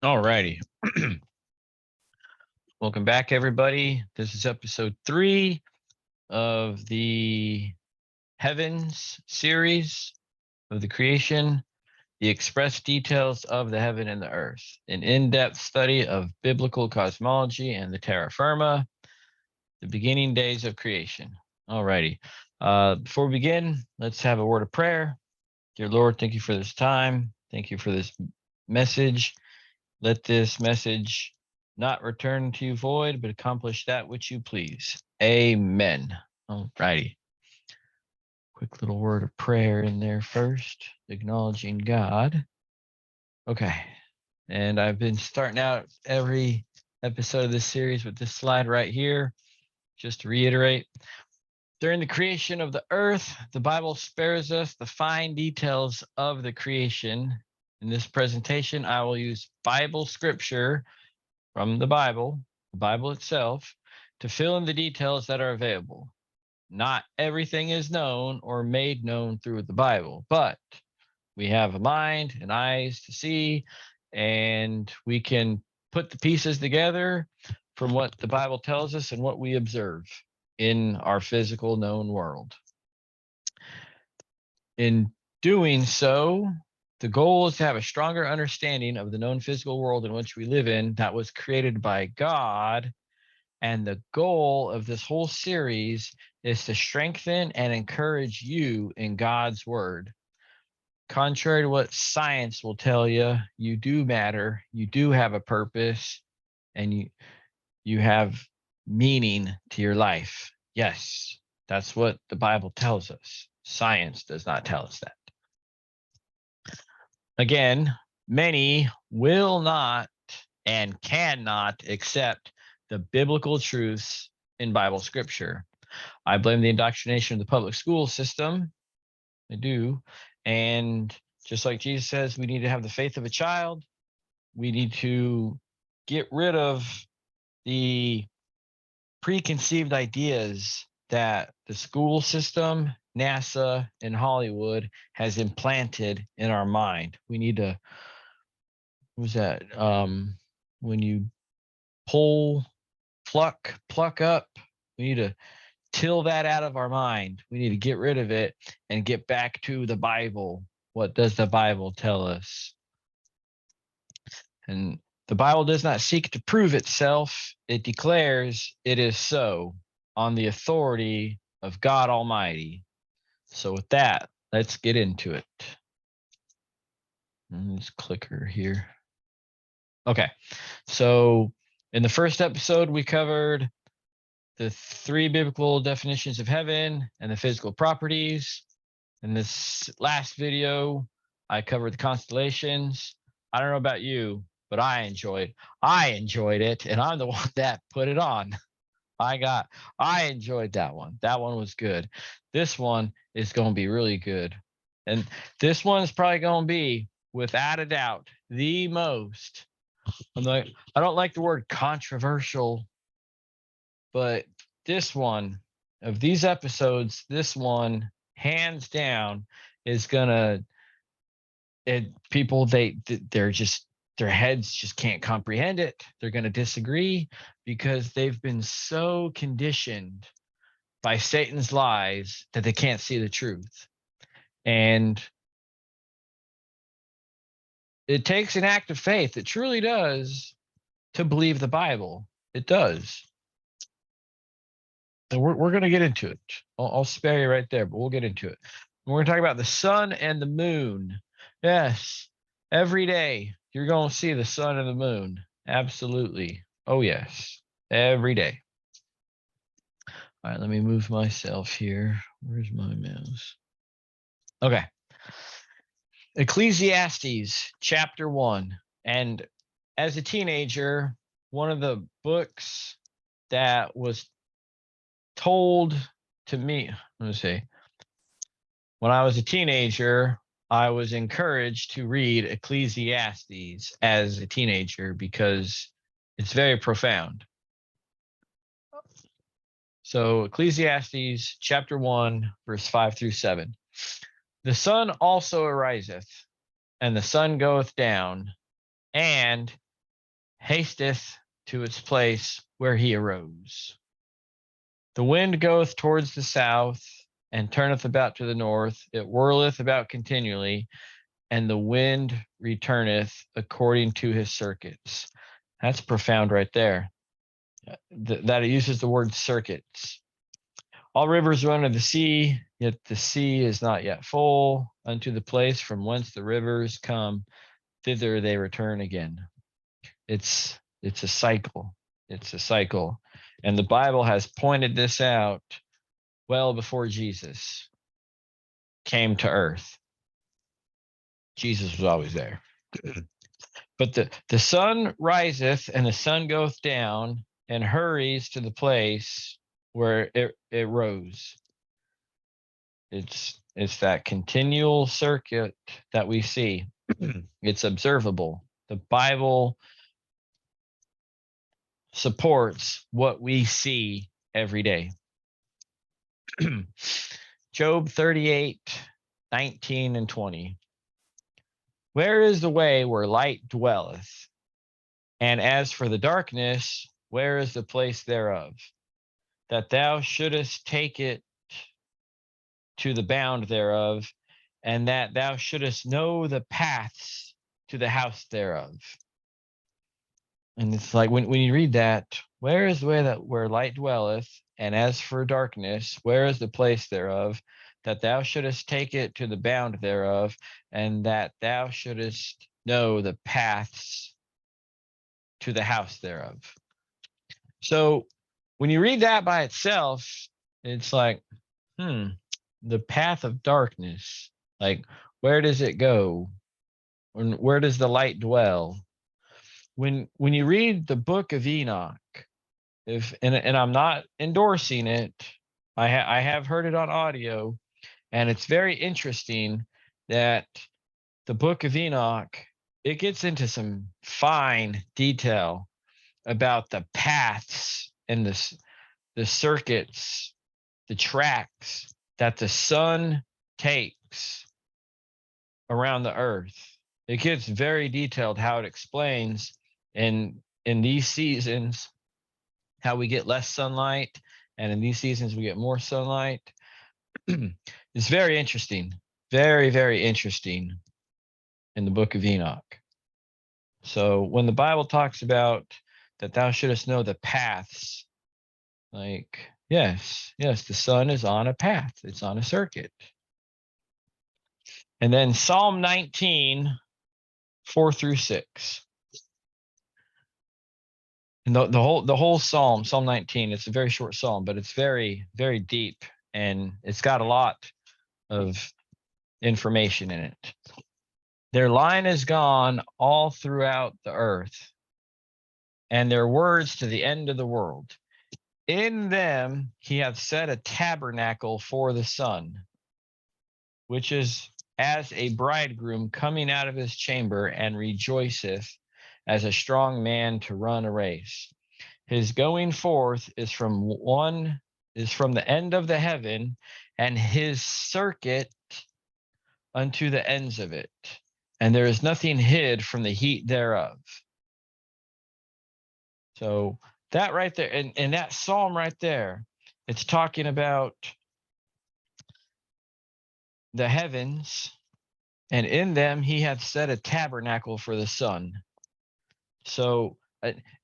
All righty. Welcome back, everybody. This is episode 3 of the Heavens series of the creation, the express details of the heaven and the earth, an in-depth study of biblical cosmology and the terra firma, the beginning days of creation. All righty. Before we begin, let's have a word of prayer. Dear Lord, thank you for this time. Thank you for this message. Let this message not return to you void, but accomplish that which you please. Amen. All righty. Quick little word of prayer in there first, acknowledging God. Okay. And I've been starting out every episode of this series with this slide right here. Just to reiterate, during the creation of the earth, the Bible spares us the fine details of the creation. In this presentation, I will use Bible scripture from the Bible itself, to fill in the details that are available. Not everything is known or made known through the Bible, but we have a mind and eyes to see, and we can put the pieces together from what the Bible tells us and what we observe in our physical known world. In doing so, the goal is to have a stronger understanding of the known physical world in which we live in that was created by God. And the goal of this whole series is to strengthen and encourage you in God's word. Contrary to what science will tell you, you do matter, you do have a purpose, and you have meaning to your life. Yes, that's what the Bible tells us. Science does not tell us that. Again, many will not and cannot accept the biblical truths in Bible scripture. I blame the indoctrination of the public school system. I do. And just like Jesus says, we need to have the faith of a child. We need to get rid of the preconceived ideas that the school system, NASA, and Hollywood has implanted in our mind. We need to, what was that? When you pluck up, we need to till that out of our mind. We need to get rid of it and get back to the Bible. What does the Bible tell us? And the Bible does not seek to prove itself. It declares it is so on the authority of God Almighty. So with that, let's get into it. This clicker here. Okay. So in the first episode, we covered the 3 biblical definitions of heaven and the physical properties. In this last video, I covered the constellations. I don't know about you, but I enjoyed it, and I'm the one that put it on. I enjoyed that one. That one was good. This one is going to be really good. And this one is probably going to be, without a doubt, the most, I don't like the word controversial, but this one, of these episodes, this one hands down is gonna, people, they're just, their heads just can't comprehend it. They're going to disagree because they've been so conditioned by Satan's lies that they can't see the truth. And it takes an act of faith. It truly does, to believe the Bible. It does. And we're going to get into it. I'll spare you right there, but we'll get into it. We're going to talk about the sun and the moon. Yes, every day you're going to see the sun and the moon. Absolutely. Oh, yes, every day. All right, let me move myself here. Where's my mouse? Okay. Ecclesiastes chapter 1. And as a teenager, one of the books that was told to me, let me see, when I was a teenager, I was encouraged to read Ecclesiastes as a teenager because it's very profound. So Ecclesiastes chapter 1, verse 5 through 7. The sun also ariseth, and the sun goeth down, and hasteth to its place where he arose. The wind goeth towards the south, and turneth about to the north. It whirleth about continually, and the wind returneth according to his circuits. That's profound right there. That it uses the word circuits. All rivers run to the sea, yet the sea is not yet full. Unto the place from whence the rivers come, thither they return again. It's a cycle. It's a cycle. And the Bible has pointed this out well before Jesus came to earth. Jesus was always there. But the sun riseth and the sun goeth down and hurries to the place where it rose. It's that continual circuit that we see. It's observable. The Bible supports what we see every day. Job 38, 19 and 20. Where is the way where light dwelleth? And as for the darkness, where is the place thereof? That thou shouldest take it to the bound thereof, and that thou shouldest know the paths to the house thereof. And it's like when you read that, where is the way that where light dwelleth? And as for darkness, where is the place thereof? That thou shouldest take it to the bound thereof, and that thou shouldest know the paths to the house thereof. So when you read that by itself, it's like, the path of darkness, like where does it go? Where does the light dwell? When you read the book of Enoch, and I'm not endorsing it, I have heard it on audio, and it's very interesting that the book of Enoch, it gets into some fine detail about the paths and the circuits, the tracks that the sun takes around the earth. It gets very detailed how it explains in these seasons how we get less sunlight, and in these seasons we get more sunlight. It's very interesting, very, very interesting in the book of Enoch. So when the Bible talks about that thou shouldest know the paths, like, yes, the sun is on a path, it's on a circuit. And then Psalm 19, 4 through 6. And the whole Psalm 19, it's a very short Psalm, but it's very, very deep, and it's got a lot of information in it. Their line is gone all throughout the earth, and their words to the end of the world. In them he hath set a tabernacle for the sun, which is as a bridegroom coming out of his chamber, and rejoiceth as a strong man to run a race. His going forth is from the end of the heaven, and his circuit unto the ends of it, and there is nothing hid from the heat thereof. So that right there, and that psalm right there, it's talking about the heavens, and in them he hath set a tabernacle for the sun. So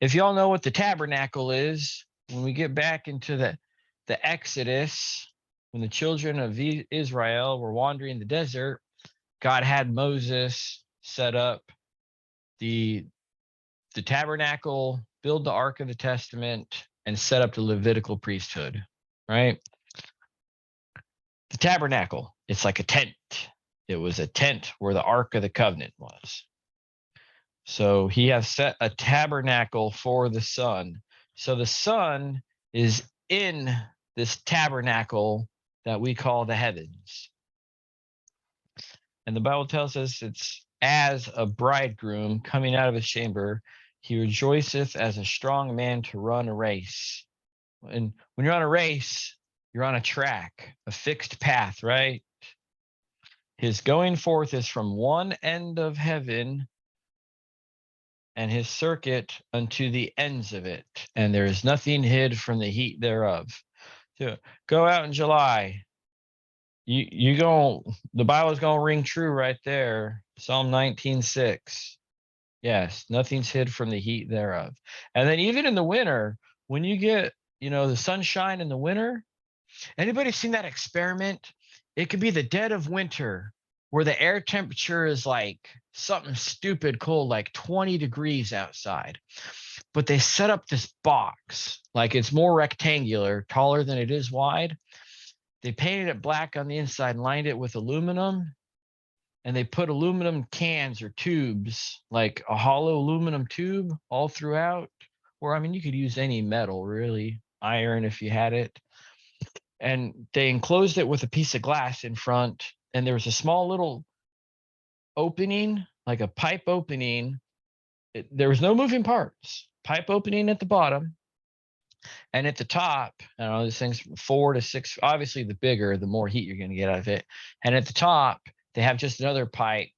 if y'all know what the tabernacle is, when we get back into the Exodus, when the children of Israel were wandering the desert, God had Moses set up the tabernacle, build the Ark of the Testament, and set up the Levitical priesthood, right? The tabernacle, it's like a tent. It was a tent where the Ark of the Covenant was. So he has set a tabernacle for the sun. So the sun is in this tabernacle that we call the heavens. And the Bible tells us it's as a bridegroom coming out of his chamber, he rejoiceth as a strong man to run a race. And when you're on a race, you're on a track, a fixed path, right? His going forth is from one end of heaven, and his circuit unto the ends of it, and there is nothing hid from the heat thereof. So go out in July. The Bible's gonna ring true right there. Psalm 19:6. Yes, nothing's hid from the heat thereof. And then even in the winter, when you get, the sunshine in the winter, anybody seen that experiment? It could be the dead of winter where the air temperature is like something stupid cold, like 20 degrees outside. But they set up this box, like it's more rectangular, taller than it is wide. They painted it black on the inside and lined it with aluminum. And they put aluminum cans or tubes, like a hollow aluminum tube, all throughout. Or, I mean, you could use any metal, really, iron if you had it. And they enclosed it with a piece of glass in front. And there was a small little opening, like a pipe opening. There was no moving parts. Pipe opening at the bottom. And at the top, I don't know, these things 4 to 6, obviously the bigger, the more heat you're going to get out of it. And at the top, they have just another pipe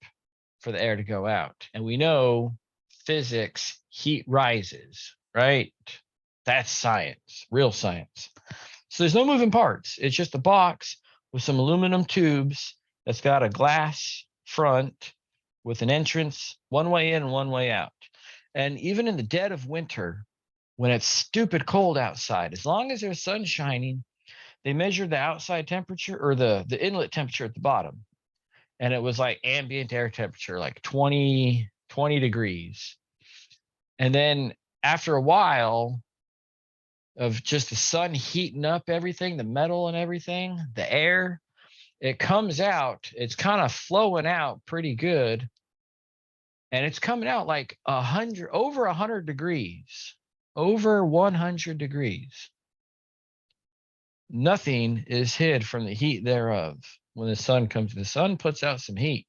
for the air to go out. And we know physics, heat rises, right? That's science, real science. So there's no moving parts. It's just a box with some aluminum tubes that's got a glass front with an entrance, one way in and one way out. And even in the dead of winter, when it's stupid cold outside, as long as there's sun shining, they measured the outside temperature or the inlet temperature at the bottom. And it was like ambient air temperature, like 20 degrees. And then after a while of just the sun heating up everything, the metal and everything, the air, it comes out, it's kind of flowing out pretty good. And it's coming out like over 100 degrees, over 100 degrees. Nothing is hid from the heat thereof. When the sun comes, the sun puts out some heat.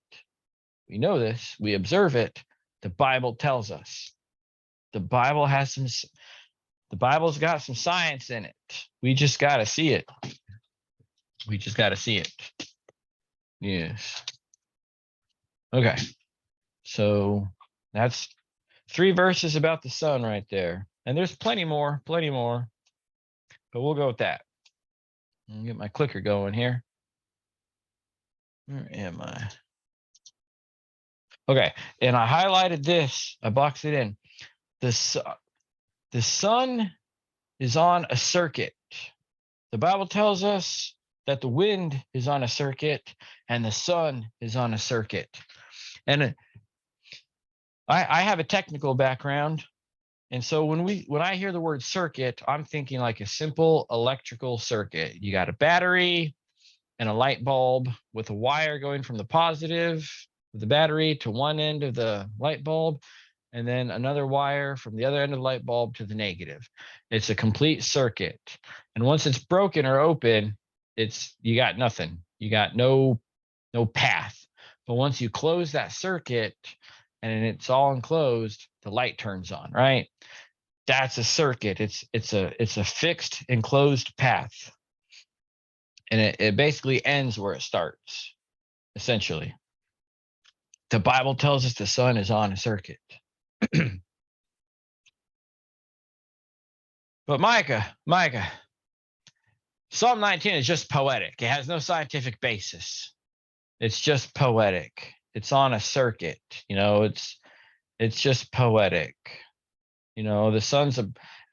We know this, we observe it. The Bible tells us. The Bible's got some science in it. We just got to see it. We just got to see it. Yes. Okay. So that's 3 verses about the sun right there. And there's plenty more. But we'll go with that. I'll get my clicker going here. Where am I? Okay. And I highlighted this. I boxed it in. The sun is on a circuit. The Bible tells us that the wind is on a circuit and the sun is on a circuit. And I have a technical background. And so when I hear the word circuit, I'm thinking like a simple electrical circuit. You got a battery and a light bulb with a wire going from the positive of the battery to one end of the light bulb, and then another wire from the other end of the light bulb to the negative. It's a complete circuit. And once it's broken or open, you got nothing. You got no path. But once you close that circuit and it's all enclosed, the light turns on, right? That's a circuit. It's a fixed enclosed path. And it basically ends where it starts, essentially. The Bible tells us the sun is on a circuit. But Micah, Psalm 19 is just poetic. It has no scientific basis. It's just poetic. It's on a circuit. It's just poetic. The sun's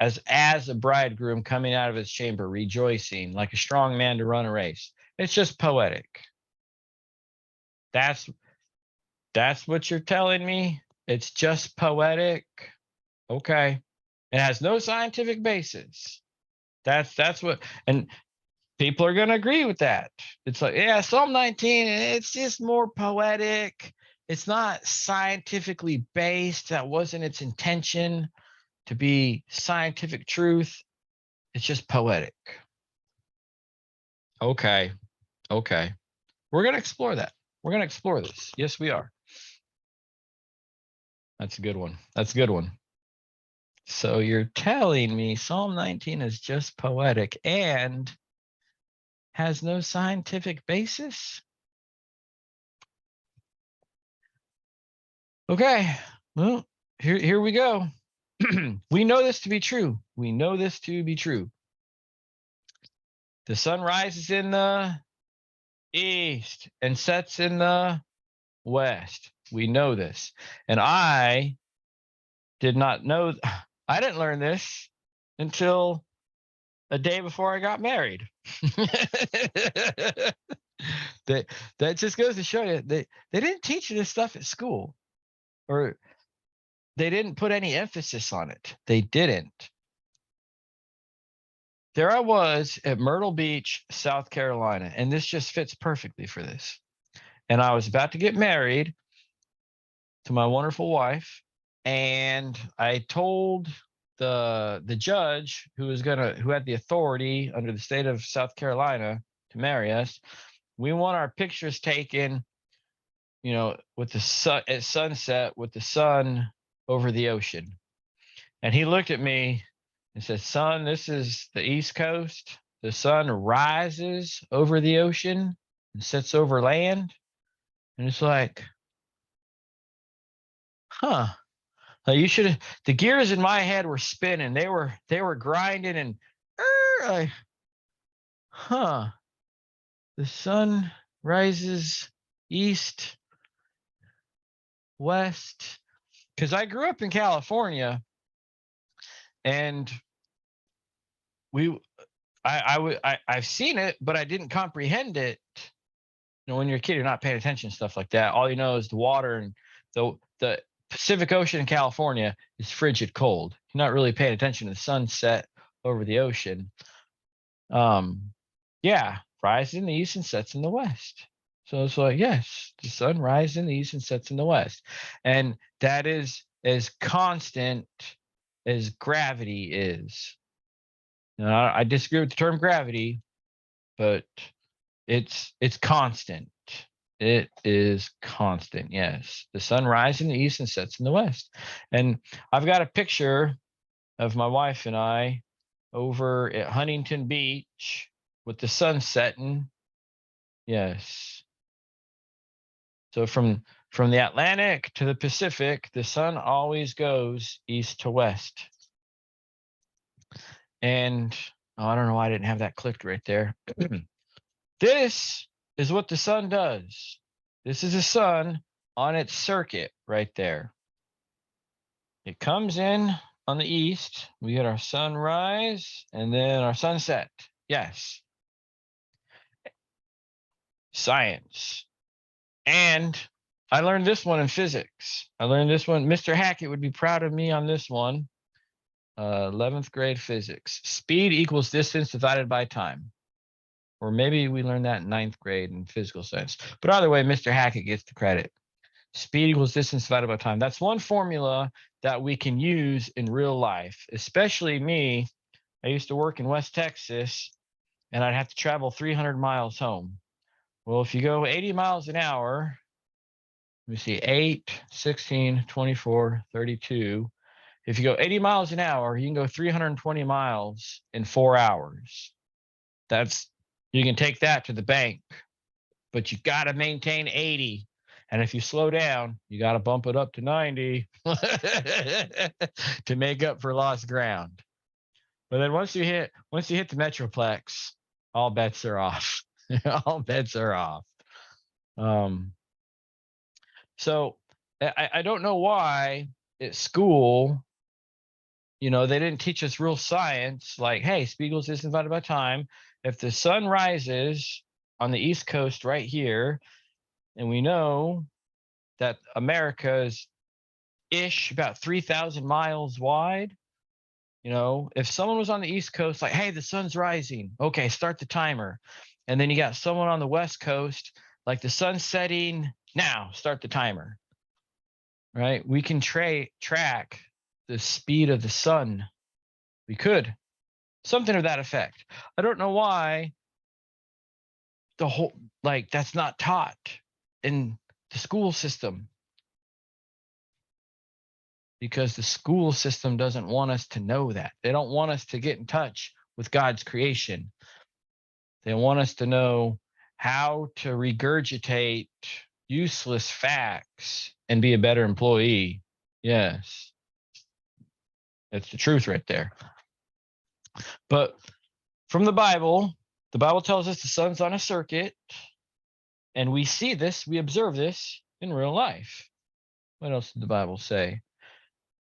as a bridegroom coming out of his chamber, rejoicing like a strong man to run a race. It's just poetic. That's what you're telling me? It's just poetic? Okay. It has no scientific basis. That's what, and people are going to agree with that. It's like, yeah, Psalm 19, it's just more poetic. It's not scientifically based. That wasn't its intention to be scientific truth. It's just poetic. Okay. We're going to explore that. We're going to explore this. Yes, we are. That's a good one. So you're telling me Psalm 19 is just poetic and has no scientific basis? Okay. Well, here we go. We know this to be true. We know this to be true. The sun rises in the east and sets in the west. We know this. And I did not know, I didn't learn this until a day before I got married. that that just goes to show you they didn't teach you this stuff at school, or they didn't put any emphasis on it. They didn't. There I was at Myrtle Beach, South Carolina, and this just fits perfectly for this. And I was about to get married to my wonderful wife, and I told the judge who had the authority under the state of South Carolina to marry us, we want our pictures taken, with the sun at sunset with the sun over the ocean. And he looked at me and said, "Son, this is the East Coast. The sun rises over the ocean and sets over land." And it's like, huh. You should have. The gears in my head were spinning. They were grinding, and huh. The sun rises east, west. Because I grew up in California, and I've seen it, but I didn't comprehend it. When you're a kid, you're not paying attention to stuff like that. All you know is the water, and the Pacific Ocean in California is frigid cold. You're not really paying attention to the sunset over the ocean. Yeah, rises in the east and sets in the west. So it's like, yes, the sun rises in the east and sets in the west. And that is as constant as gravity is. Now, I disagree with the term gravity, but it's constant. It is constant. Yes. The sun rises in the east and sets in the west. And I've got a picture of my wife and I over at Huntington Beach with the sun setting. Yes. So from the Atlantic to the Pacific, the sun always goes east to west. And I don't know why I didn't have that clicked right there. This is what the sun does. This is the sun on its circuit right there. It comes in on the east. We get our sunrise and then our sunset. Yes. Science. And I learned this one in physics. I learned this one. Mr. Hackett would be proud of me on this one. 11th grade physics. Speed equals distance divided by time. Or maybe we learned that in 9th grade in physical science. But either way, Mr. Hackett gets the credit. Speed equals distance divided by time. That's one formula that we can use in real life, especially me. I used to work in West Texas, and I'd have to travel 300 miles home. Well, if you go 80 miles an hour, let me see, 8, 16, 24, 32. If you go 80 miles an hour, you can go 320 miles in 4 hours. You can take that to the bank, but you got to maintain 80. And if you slow down, you got to bump it up to 90 to make up for lost ground. But then once you hit the Metroplex, all bets are off. All bets are off. So I don't know why at school, they didn't teach us real science, like, hey, speed equals distance divided by time. If the sun rises on the East Coast right here, and we know that America is about 3,000 miles wide, if someone was on the East Coast, like, hey, the sun's rising, okay, start the timer. And then you got someone on the West Coast, like, the sun's setting now, start the timer. Right? We can track the speed of the sun. We could. Something of that effect. I don't know why that's not taught in the school system. Because the school system doesn't want us to know that. They don't want us to get in touch with God's creation. They want us to know how to regurgitate useless facts and be a better employee. Yes. That's the truth right there. But from the Bible tells us the sun's on a circuit, and we see this, we observe this in real life. What else did the Bible say?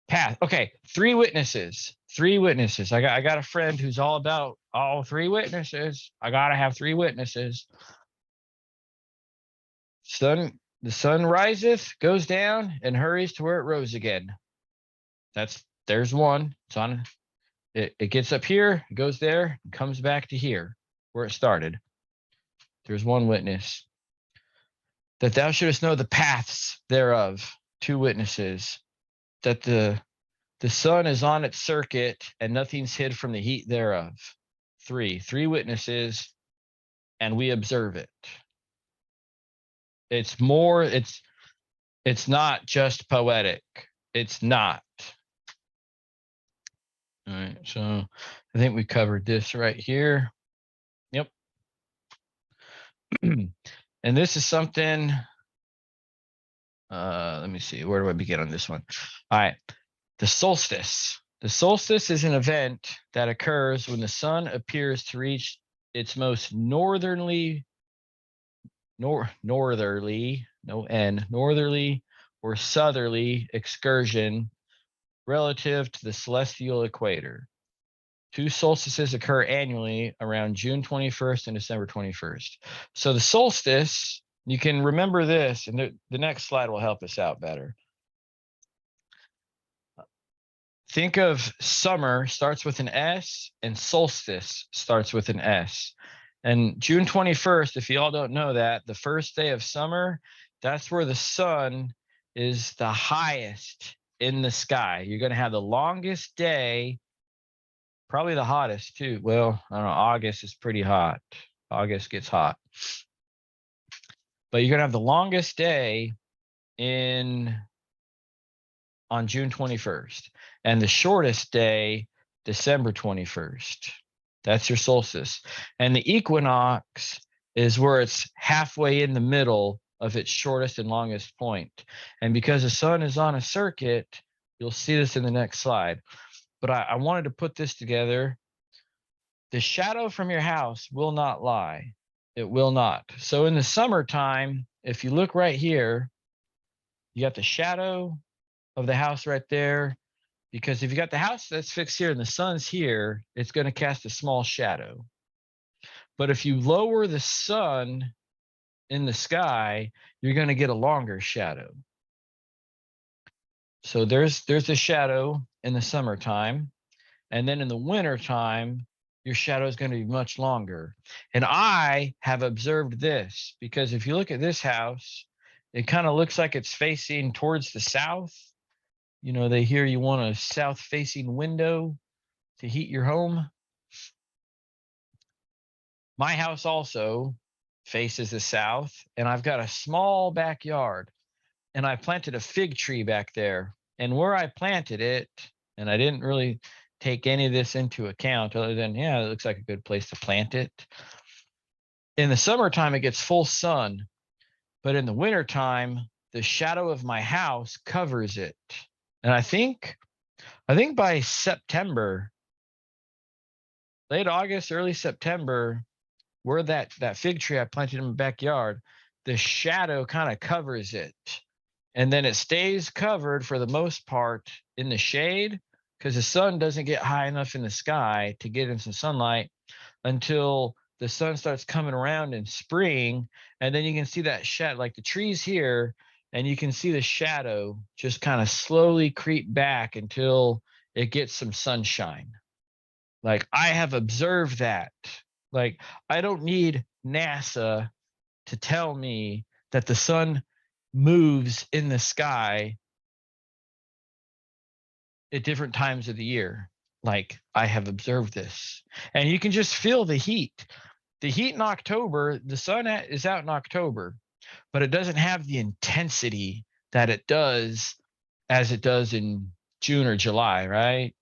Path. Okay, three witnesses. Three witnesses. I got a friend who's all about three witnesses. I gotta have three witnesses. The sun riseth, goes down, and hurries to where it rose again. There's one. It's on. It gets up here, goes there, and comes back to here where it started. There's one witness. That thou shouldest know the paths thereof. Two witnesses. That the sun is on its circuit and nothing's hid from the heat thereof. Three witnesses, and we observe it. It's not just poetic. It's not. All right, so I think we covered this right here. Yep. And this is something, let me see, where do I begin on this one? All right, the solstice. The solstice is an event that occurs when the sun appears to reach its most northerly, no N, northerly or southerly excursion relative to the celestial equator. Two solstices occur annually around June 21st and December 21st. So the solstice, you can remember this, and the next slide will help us out better. Think of summer starts with an S and solstice starts with an S. And June 21st, if you all don't know that, the first day of summer, that's where the sun is the highest in the sky. You're going to have the longest day, probably the hottest too. Well, I don't know, August is pretty hot. August gets hot. But you're going to have the longest day on June 21st, and the shortest day, December 21st. That's your solstice. And the equinox is where it's halfway in the middle of its shortest and longest point. And because the sun is on a circuit, you'll see this in the next slide. But I wanted to put this together. The shadow from your house will not lie. It will not. So in the summertime, if you look right here, you got the shadow of the house right there, because if you got the house that's fixed here and the sun's here, it's going to cast a small shadow. But if you lower the sun in the sky, you're going to get a longer shadow. So there's a shadow in the summertime, and then in the wintertime, your shadow is going to be much longer. And I have observed this, because if you look at this house, it kind of looks like it's facing towards the south. You know, they hear you want a south-facing window to heat your home. My house also faces the south, and I've got a small backyard, and I planted a fig tree back there. And where I planted it, and I didn't really take any of this into account other than, yeah, it looks like a good place to plant it. In the summertime, it gets full sun, but in the wintertime, the shadow of my house covers it. And I think by September, late August, early September, where that fig tree I planted in my backyard, the shadow kind of covers it. And then it stays covered for the most part in the shade, because the sun doesn't get high enough in the sky to get in some sunlight until the sun starts coming around in spring. And then you can see that shadow, like the trees here, and you can see the shadow just kind of slowly creep back until it gets some sunshine. Like, I have observed that. Like, I don't need NASA to tell me that the sun moves in the sky at different times of the year. Like, I have observed this. And you can just feel the heat. The heat in October, the sun is out in October, but it doesn't have the intensity that it does as it does in June or July, right?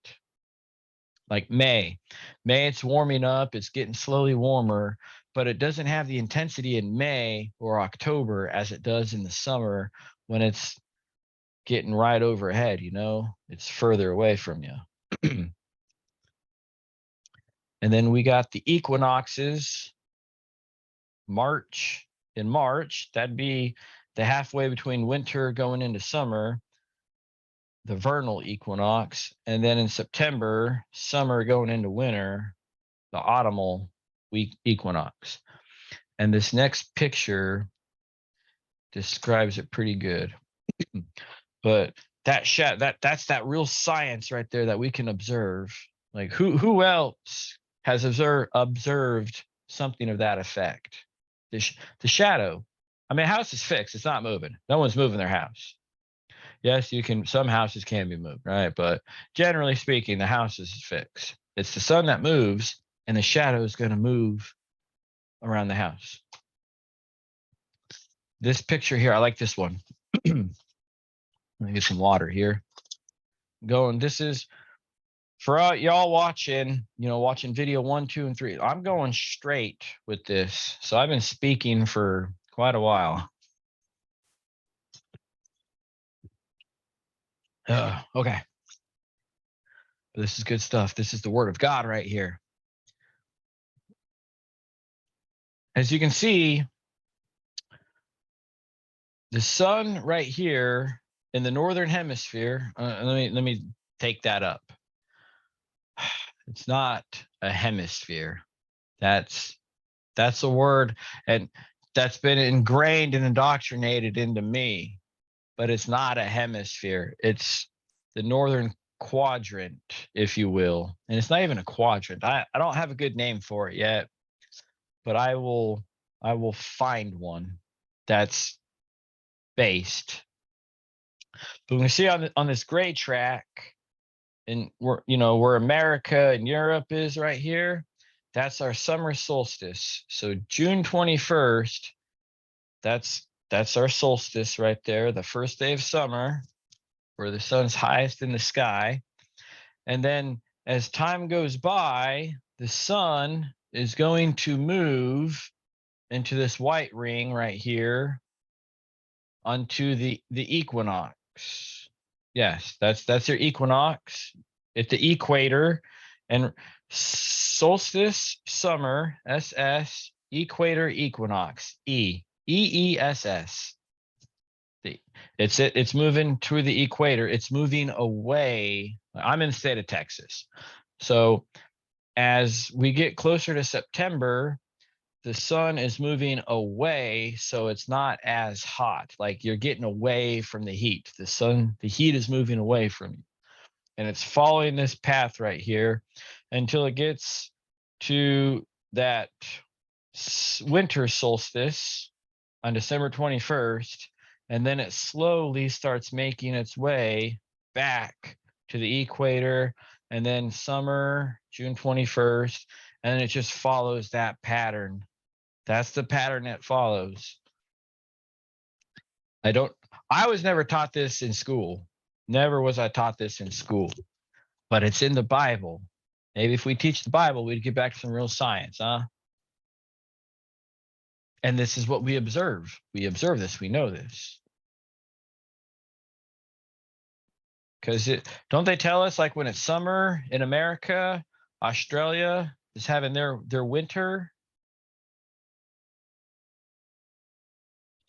Like May, it's warming up, it's getting slowly warmer, but it doesn't have the intensity in May or October as it does in the summer when it's getting right overhead, you know, it's further away from you. And then we got the equinoxes. In March, that'd be the halfway between winter going into summer, the vernal equinox. And then in September, summer going into winter, the autumnal equinox. And this next picture describes it pretty good. But that's that real science right there that we can observe. Like who else has observed something of that effect? The shadow. I mean, house is fixed. It's not moving. No one's moving their house. Yes, some houses can be moved, right? But generally speaking, the house is fixed. It's the sun that moves, and the shadow is going to move around the house. This picture here, I like this one. Let me get some water here. This is for y'all watching, watching video 1, 2, and 3. I'm going straight with this. So I've been speaking for quite a while. Okay. This is good stuff. This is the word of God right here. As you can see, the sun right here in the northern hemisphere, let me take that up. It's not a hemisphere. That's a word, and that's been ingrained and indoctrinated into me, but it's not a hemisphere. It's the northern quadrant, if you will. And it's not even a quadrant. I don't have a good name for it yet, but I will find one that's based. But we see on this gray track, and where America and Europe is right here, that's our summer solstice. So June 21st, that's our solstice right there, the first day of summer, where the sun's highest in the sky. And then as time goes by, the sun is going to move into this white ring right here onto the equinox. Yes, that's your equinox at the equator. And solstice, summer, SS, equator, equinox, EESS. It's moving to the equator. It's moving away. I'm in the state of Texas. So as we get closer to September, the sun is moving away, so it's not as hot. Like you're getting away from the heat. The heat is moving away from you. And it's following this path right here until it gets to that winter solstice on December 21st. And then it slowly starts making its way back to the equator, and then summer, June 21st, and it just follows that pattern. That's the pattern that follows. I was never taught this in school. Never was I taught this in school, but it's in the Bible. Maybe if we teach the Bible, we'd get back to some real science, huh? And this is what we observe. We observe this. We know this. Because don't they tell us, like when it's summer in America, Australia is having their winter,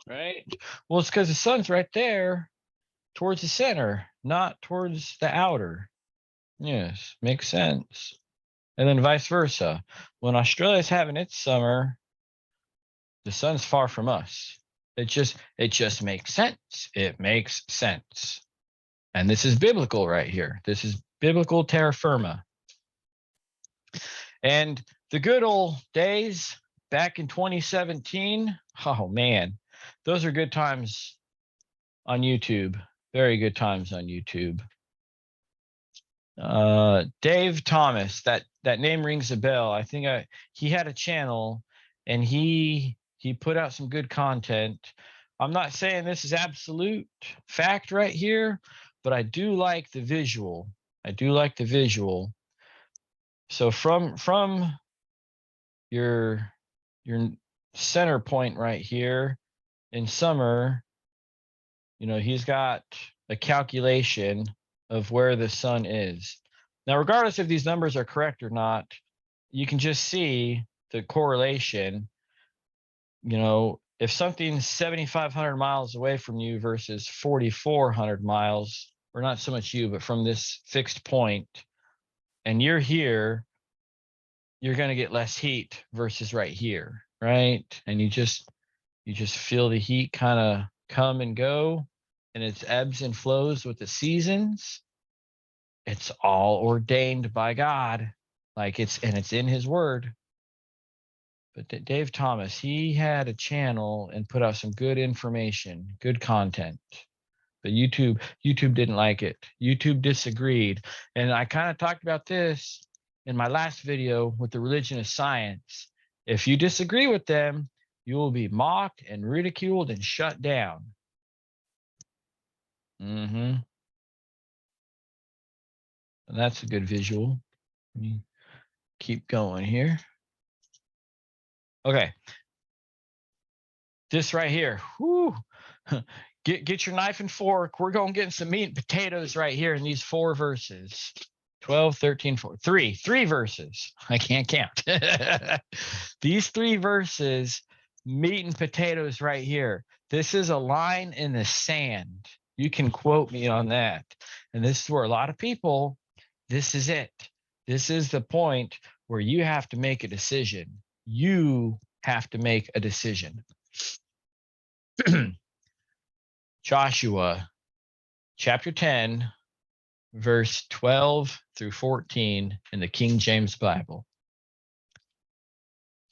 right? Well, it's because the sun's right there towards the center, not towards the outer. Yes, makes sense. And then vice versa. When Australia's having its summer, the sun's far from us. It just makes sense. It makes sense. And this is biblical right here. This is biblical terra firma. And the good old days back in 2017, oh man, those are good times on YouTube. Very good times on YouTube. Dave Thomas, that name rings a bell. I think he had a channel, and he put out some good content. I'm not saying this is absolute fact right here, but I do like the visual. So from your center point right here in summer, he's got a calculation of where the sun is. Now, regardless if these numbers are correct or not, you can just see the correlation. You know, if something's 7,500 miles away from you versus 4,400 miles, or not so much you, but from this fixed point, and you're here, you're going to get less heat versus right here, right? And you just feel the heat kind of come and go, and it's ebbs and flows with the seasons. It's all ordained by God, like it's in His Word. But Dave Thomas, he had a channel and put out some good information, good content. But YouTube didn't like it. YouTube disagreed. And I kind of talked about this in my last video with the religion of science. If you disagree with them, you will be mocked and ridiculed and shut down. And that's a good visual. Let me keep going here. Okay. This right here. Whoo. Get your knife and fork. We're going to get some meat and potatoes right here in these 4 verses. 12, 13, 4. Three verses. I can't count. These 3 verses, meat and potatoes right here. This is a line in the sand. You can quote me on that. And this is where a lot of people, this is it. This is the point where you have to make a decision. You have to make a decision. Joshua chapter 10, verse 12 through 14 in the King James Bible.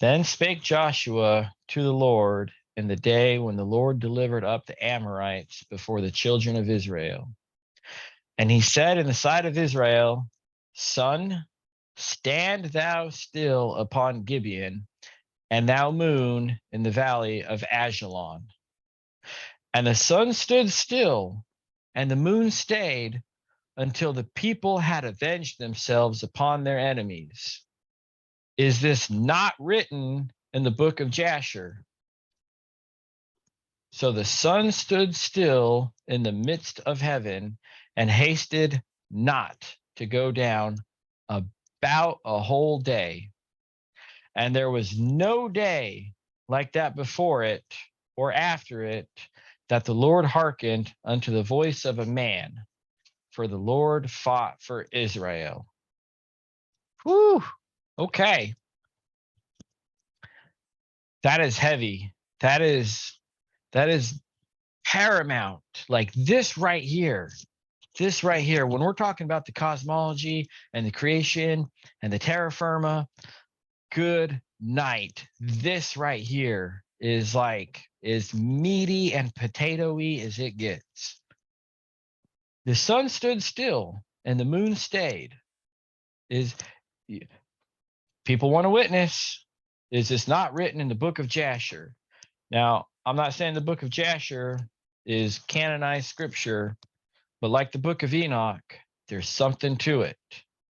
Then spake Joshua to the Lord in the day when the Lord delivered up the Amorites before the children of Israel. And he said in the sight of Israel, Sun, stand thou still upon Gibeon, and thou moon in the valley of Ajalon. And the sun stood still, and the moon stayed, until the people had avenged themselves upon their enemies. Is this not written in the book of Jasher? So the sun stood still in the midst of heaven and hasted not to go down about a whole day. And there was no day like that before it or after it, that the Lord hearkened unto the voice of a man, for the Lord fought for Israel. Whew. Okay. That is heavy. That is paramount. Like this right here. This right here. When we're talking about the cosmology and the creation and the terra firma, good night. This right here is meaty and potatoey as it gets. The sun stood still and the moon stayed. Is people want to witness? Is this not written in the book of Jasher? Now, I'm not saying the book of Jasher is canonized scripture, but like the book of Enoch, there's something to it.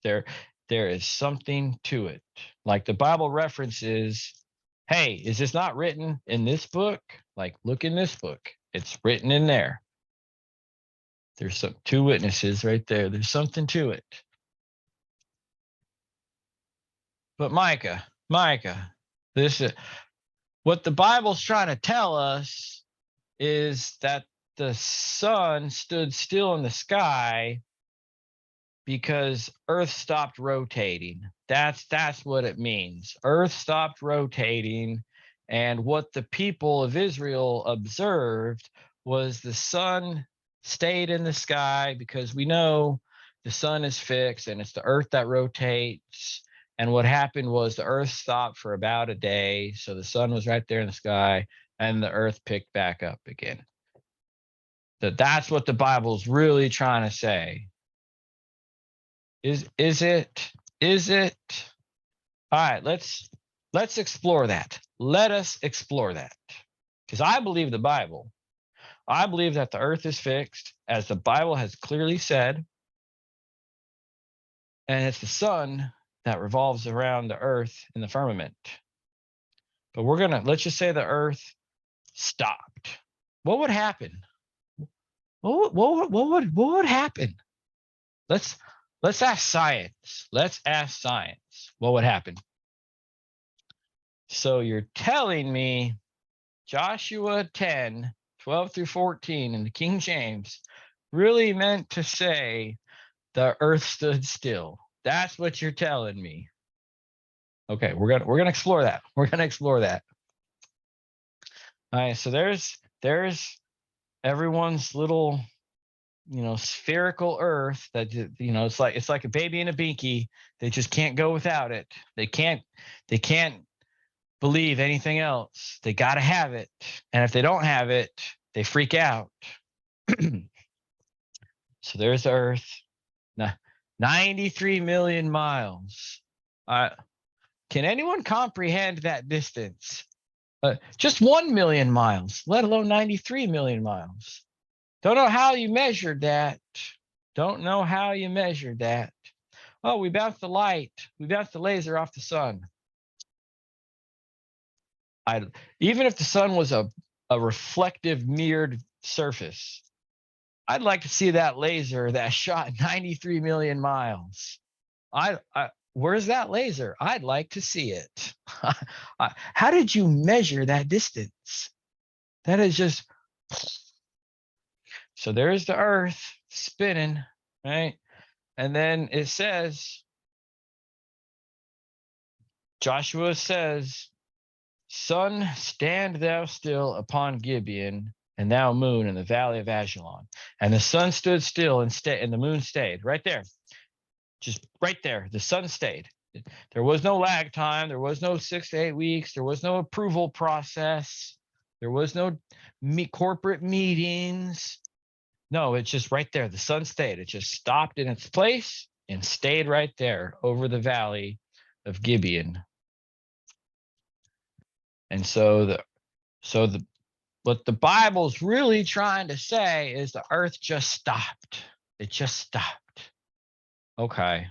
There is something to it. Like the Bible references, hey, is this not written in this book? Like, look in this book. It's written in there. There's 2 witnesses right there. There's something to it. But Micah, this is what the Bible's trying to tell us is that the sun stood still in the sky because Earth stopped rotating. That's what it means. Earth stopped rotating, and what the people of Israel observed was the sun stayed in the sky, because we know the sun is fixed and it's the Earth that rotates. And what happened was the Earth stopped for about a day, so the sun was right there in the sky, and the Earth picked back up again. That's what the Bible's really trying to say. Is it? All right, let's explore that. Let us explore that. Because I believe the Bible. I believe that the Earth is fixed, as the Bible has clearly said. And it's the sun that revolves around the Earth in the firmament. But let's just say the Earth stopped. What would happen? what would happen? Let's ask science. Let's ask science. What would happen? So you're telling me Joshua 10, 12 through 14 in the King James really meant to say the earth stood still. That's what you're telling me. Okay, we're gonna explore that. We're gonna explore that. All right, so there's everyone's little, spherical earth that, it's like a baby in a binky. They just can't go without it. They can't believe anything else. They got to have it. And if they don't have it, they freak out. So there's the earth. 93 million miles. Can anyone comprehend that distance? Just 1 million miles, let alone 93 million miles. Don't know how you measured that. Don't know how you measured that. Oh, we bounced the light. We bounced the laser off the sun. Even if the sun was a reflective mirrored surface, I'd like to see that laser that shot 93 million miles. Where's that laser? I'd like to see it. How did you measure that distance? That is just. So there's the earth spinning, right? And then it says, Joshua says, sun, stand thou still upon Gibeon, and thou moon in the valley of Ajalon. And the sun stood still and the moon stayed right there. Just right there. The sun stayed. There was no lag time. There was no 6 to 8 weeks. There was no approval process. There was no corporate meetings. No, it's just right there. The sun stayed. It just stopped in its place and stayed right there over the valley of Gibeon. And so what the Bible's really trying to say is the earth just stopped. It just stopped. Okay.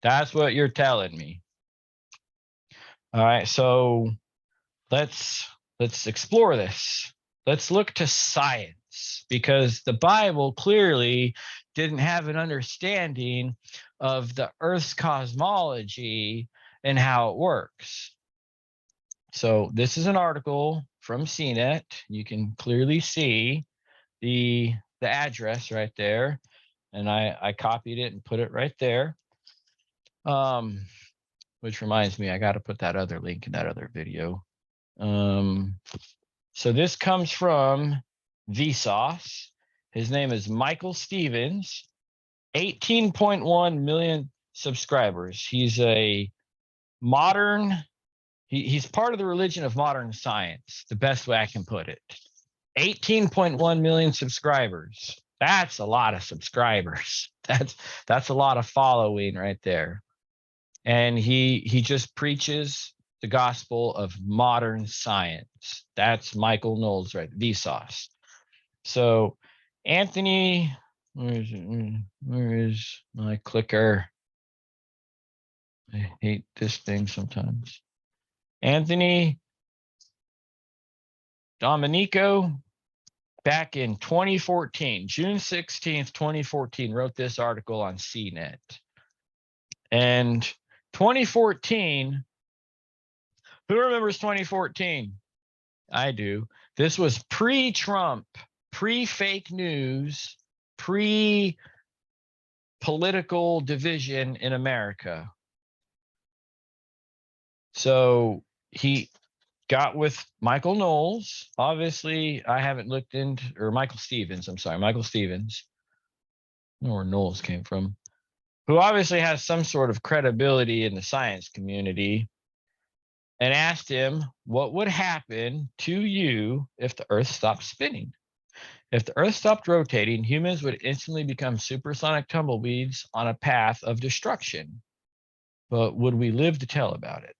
That's what you're telling me. All right, so let's explore this. Let's look to science, because the Bible clearly didn't have an understanding of the Earth's cosmology and how it works. So this is an article from CNET. You can clearly see the address right there, and I copied it and put it right there. Which reminds me, I got to put that other link in that other video. So this comes from Vsauce. His name is Michael Stevens, 18.1 million subscribers. He's a modern, he's part of the religion of modern science, the best way I can put it. 18.1 million subscribers. That's a lot of subscribers. That's a lot of following right there. And he just preaches the gospel of modern science. That's Michael Knowles, right? Vsauce. So Anthony, where is my clicker? I hate this thing sometimes. Anthony Domenico, back in 2014, June 16th, 2014, wrote this article on CNET. And 2014, who remembers 2014? I do. This was pre-Trump, pre-fake news, pre-political division in America. So he got with Michael Knowles. Obviously, I haven't looked into, or Michael Stevens, I'm sorry, Michael Stevens. I don't know where Knowles came from. Who obviously has some sort of credibility in the science community, and asked him what would happen to you if the Earth stopped spinning. If the Earth stopped rotating, humans would instantly become supersonic tumbleweeds on a path of destruction. But would we live to tell about it?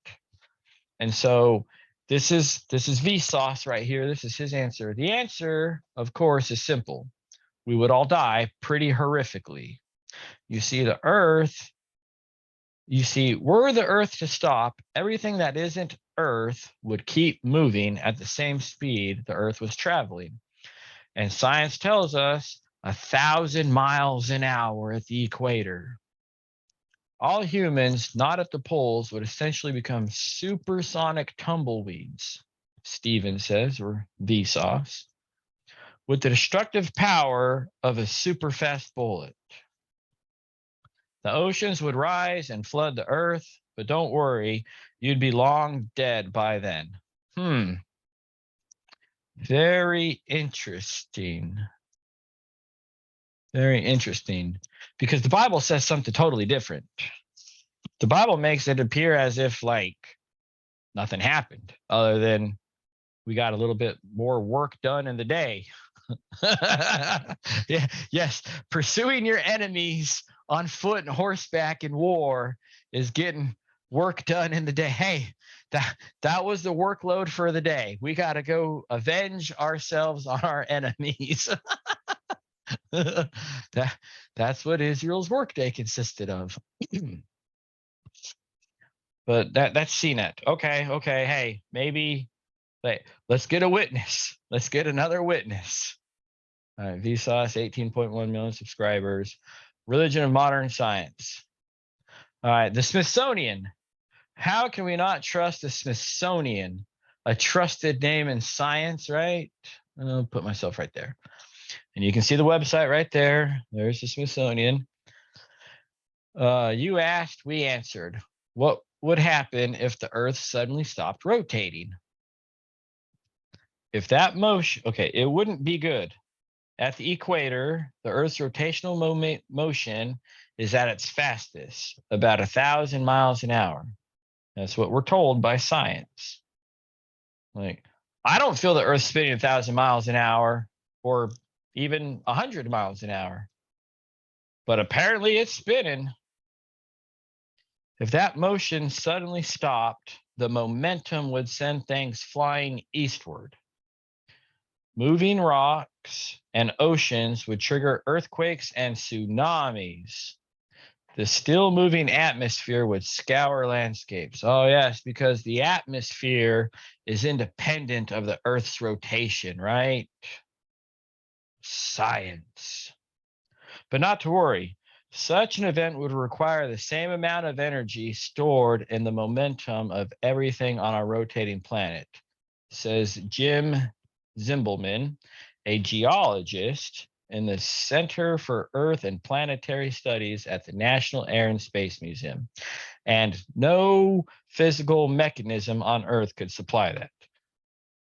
And so this is Vsauce right here. This is his answer. The answer, of course, is simple. We would all die pretty horrifically. You see, the Earth, were the Earth to stop, everything that isn't Earth would keep moving at the same speed the Earth was traveling. And science tells us 1,000 miles an hour at the equator. All humans not at the poles would essentially become supersonic tumbleweeds, Stevens says, or Vsauce, with the destructive power of a super fast bullet. The oceans would rise and flood the earth, but don't worry, you'd be long dead by then. Very interesting. Very interesting. Because the Bible says something totally different. The Bible makes it appear as if like nothing happened other than we got a little bit more work done in the day. Yeah, yes, pursuing your enemies on foot and horseback in war is getting work done in the day. Hey, that was the workload for the day. We got to go avenge ourselves on our enemies. That's what Israel's workday consisted of. But that's CNET. Okay, hey, maybe let's get a witness. Let's get another witness. All right, Vsauce, 18.1 million subscribers. Religion of modern science. All right, the Smithsonian. How can we not trust the Smithsonian? A trusted name in science, right? I'll put myself right there. And you can see the website right there. There's the Smithsonian. You asked, we answered. What would happen if the Earth suddenly stopped rotating? If that motion, okay, it wouldn't be good. At the equator, the Earth's rotational motion is at its fastest, about 1,000 miles an hour. That's what we're told by science. Like, I don't feel the Earth spinning 1,000 miles an hour or even 100 miles an hour, but apparently it's spinning. If that motion suddenly stopped, the momentum would send things flying eastward. Moving rocks and oceans would trigger earthquakes and tsunamis. The still moving atmosphere would scour landscapes. Oh, yes, because the atmosphere is independent of the Earth's rotation, right? Science. But not to worry. Such an event would require the same amount of energy stored in the momentum of everything on our rotating planet, says Jim Zimbelman, a geologist in the Center for Earth and Planetary Studies at the National Air and Space Museum. And no physical mechanism on Earth could supply that.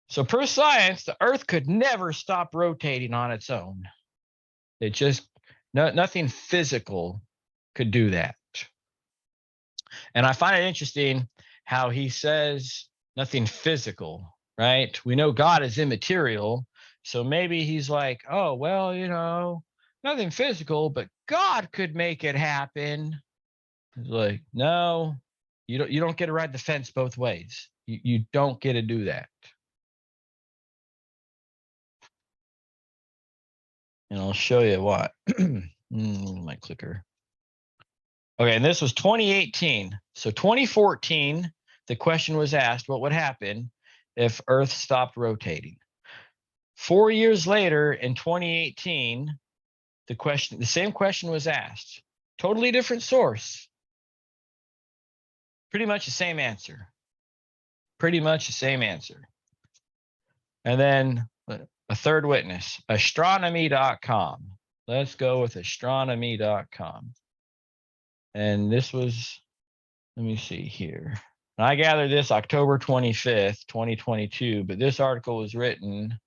So per science, the Earth could never stop rotating on its own. It just, nothing physical could do that. And I find it interesting how he says nothing physical, right? We know God is immaterial. So maybe he's like, oh, well, nothing physical, but God could make it happen. It's like, no, you don't get to ride the fence both ways. You don't get to do that. And I'll show you what. My clicker. Okay, and this was 2018. So 2014, the question was asked, what would happen if Earth stopped rotating? 4 years later, in 2018, the same question was asked. Totally different source. Pretty much the same answer. Pretty much the same answer. And then a third witness, astronomy.com. Let's go with astronomy.com. And this was, let me see here. And I gathered this October 25th, 2022, but this article was written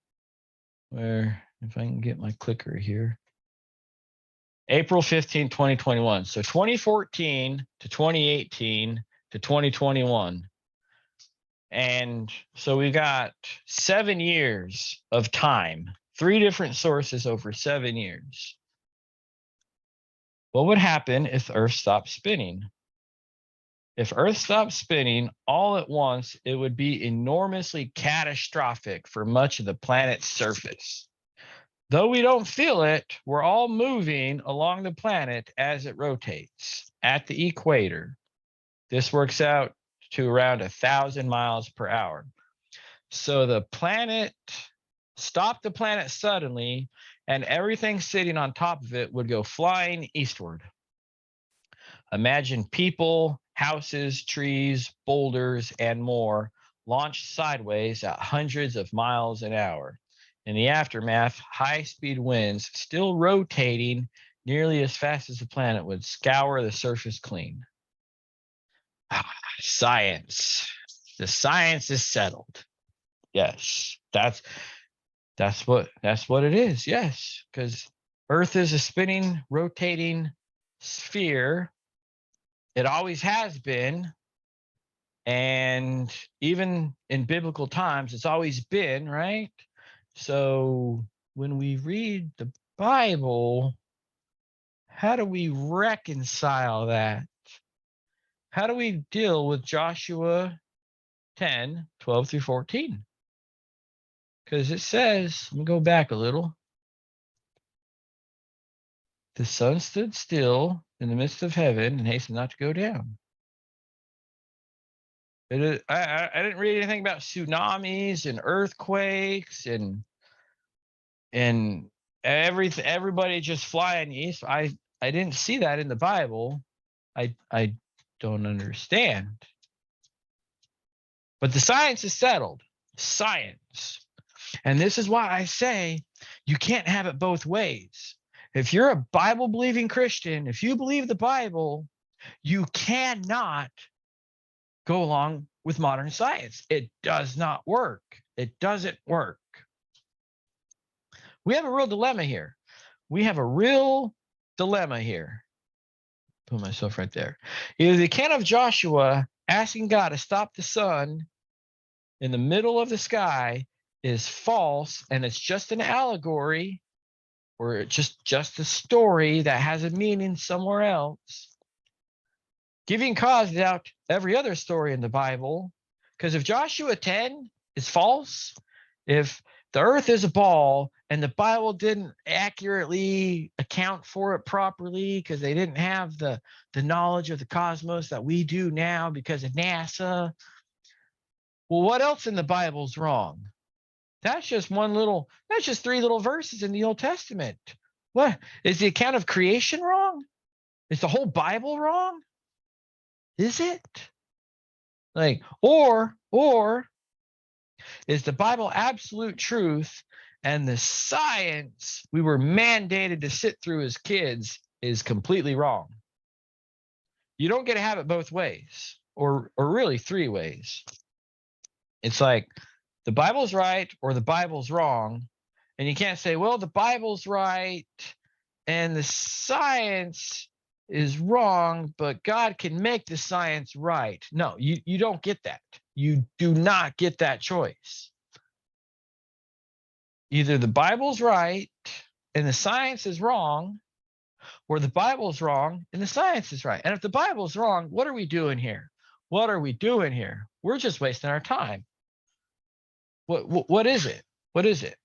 where, if I can get my clicker here, April 15, 2021. So 2014 to 2018 to 2021. And so we got 7 years of time, 3 different sources over 7 years. What would happen if Earth stopped spinning? If Earth stopped spinning all at once, it would be enormously catastrophic for much of the planet's surface. Though we don't feel it, we're all moving along the planet as it rotates at the equator. This works out to around 1,000 miles per hour. So the planet stop the planet suddenly, and everything sitting on top of it would go flying eastward. Imagine people, houses, trees, boulders, and more launched sideways at hundreds of miles an hour. In the aftermath, high speed winds, still rotating nearly as fast as the planet, would scour the surface clean. Science. The science is settled. Yes, that's what it is. Yes, because Earth is a spinning, rotating sphere. It always has been. And even in biblical times, it's always been, right? So when we read the Bible, how do we reconcile that? How do we deal with Joshua 10:12-14? Because it says, let me go back a little. The sun stood still in the midst of heaven and hastened not to go down. I didn't read anything about tsunamis and earthquakes and everybody just flying east. I didn't see that in the Bible. I don't understand. But the science is settled. Science. And this is why I say you can't have it both ways. If you're a Bible believing Christian, if you believe the Bible, you cannot go along with modern science. It does not work. It doesn't work. We have a real dilemma here. We have a real dilemma here. Put myself right there. Either the account of Joshua asking God to stop the sun in the middle of the sky is false, and it's just an allegory, or just a story that has a meaning somewhere else, giving cause to doubt every other story in the Bible. Because if Joshua 10 is false, if the earth is a ball and the Bible didn't accurately account for it properly because they didn't have the knowledge of the cosmos that we do now because of NASA, well, what else in the Bible's wrong? That's just three little verses in the Old Testament. What is the account of creation wrong? Is the whole Bible wrong? Is it? Like, or is the Bible absolute truth and the science we were mandated to sit through as kids is completely wrong? You don't get to have it both ways, or really three ways. It's like the Bible's right or the Bible's wrong. And you can't say, well, the Bible's right and the science is wrong, but God can make the science right. No, you don't get that. You do not get that choice. Either the Bible's right and the science is wrong, or the Bible's wrong and the science is right. And if the Bible's wrong, what are we doing here? What are we doing here? We're just wasting our time. What is it? What is it?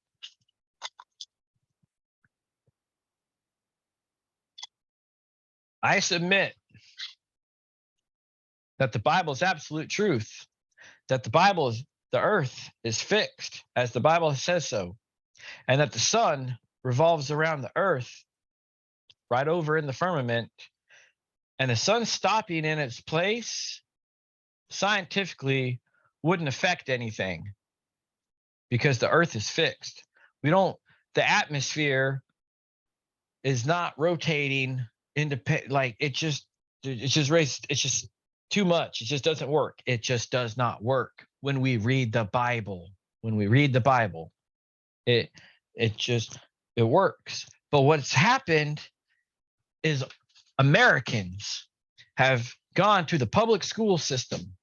I submit that the Bible is absolute truth, that the earth is fixed as the Bible says so, and that the sun revolves around the earth right over in the firmament, and the sun stopping in its place scientifically wouldn't affect anything because the earth is fixed. The atmosphere is not rotating independent, like it's just too much. It just doesn't work. It just does not work when we read the Bible. When we read the Bible, it works. But what's happened is Americans have gone to the public school system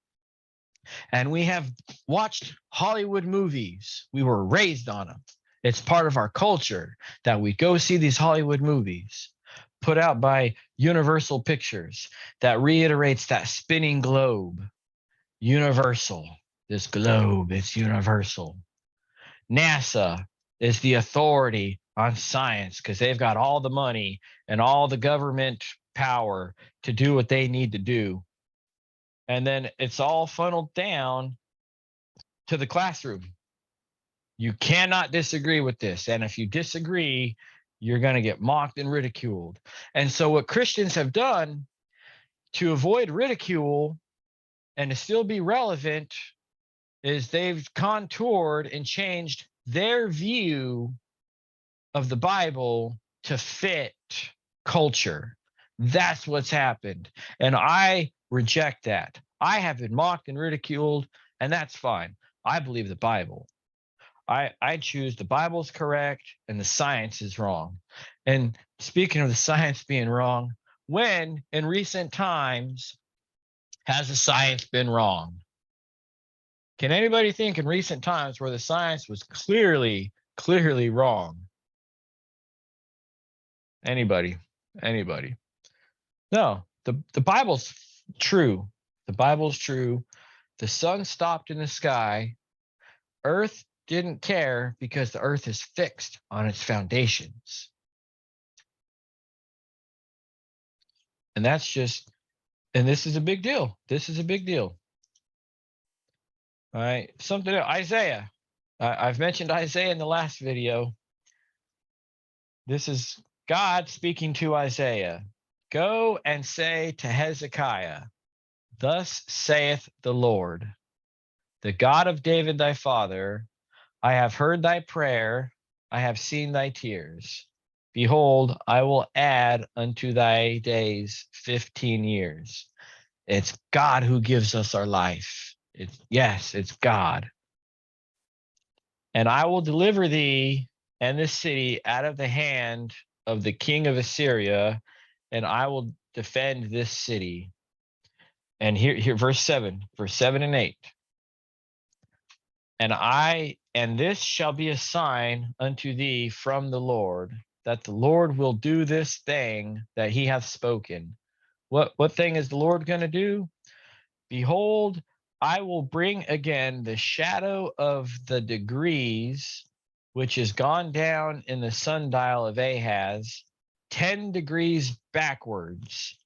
and we have watched Hollywood movies. We were raised on them. It's part of our culture that we go see these Hollywood movies put out by Universal Pictures that reiterates that spinning globe. Universal, this globe, it's universal. NASA is the authority on science because they've got all the money and all the government power to do what they need to do. And then it's all funneled down to the classroom. You cannot disagree with this. And if you disagree, you're going to get mocked and ridiculed. And so what Christians have done to avoid ridicule and to still be relevant is they've contoured and changed their view of the Bible to fit culture. That's what's happened. And I reject that. I have been mocked and ridiculed, and that's fine. I believe the Bible. I choose the Bible's correct and the science is wrong. And speaking of the science being wrong, when in recent times has the science been wrong? Can anybody think in recent times where the science was clearly wrong? Anybody? Anybody? No, the Bible's true. The Bible's true. The sun stopped in the sky. Earth didn't care because the earth is fixed on its foundations. And that's just, and this is a big deal. This is a big deal. All right, something else. Isaiah. I've mentioned Isaiah in the last video. This is God speaking to Isaiah. Go and say to Hezekiah, thus saith the Lord, the God of David thy father, I have heard thy prayer, I have seen thy tears. Behold, I will add unto thy days 15 years. It's God who gives us our life. It's God. And I will deliver thee and this city out of the hand of the king of Assyria, and I will defend this city. And here verse 7 and 8. And this shall be a sign unto thee from the Lord, that the Lord will do this thing that he hath spoken. What thing is the Lord going to do? Behold, I will bring again the shadow of the degrees, which is gone down in the sundial of Ahaz, 10 degrees backwards.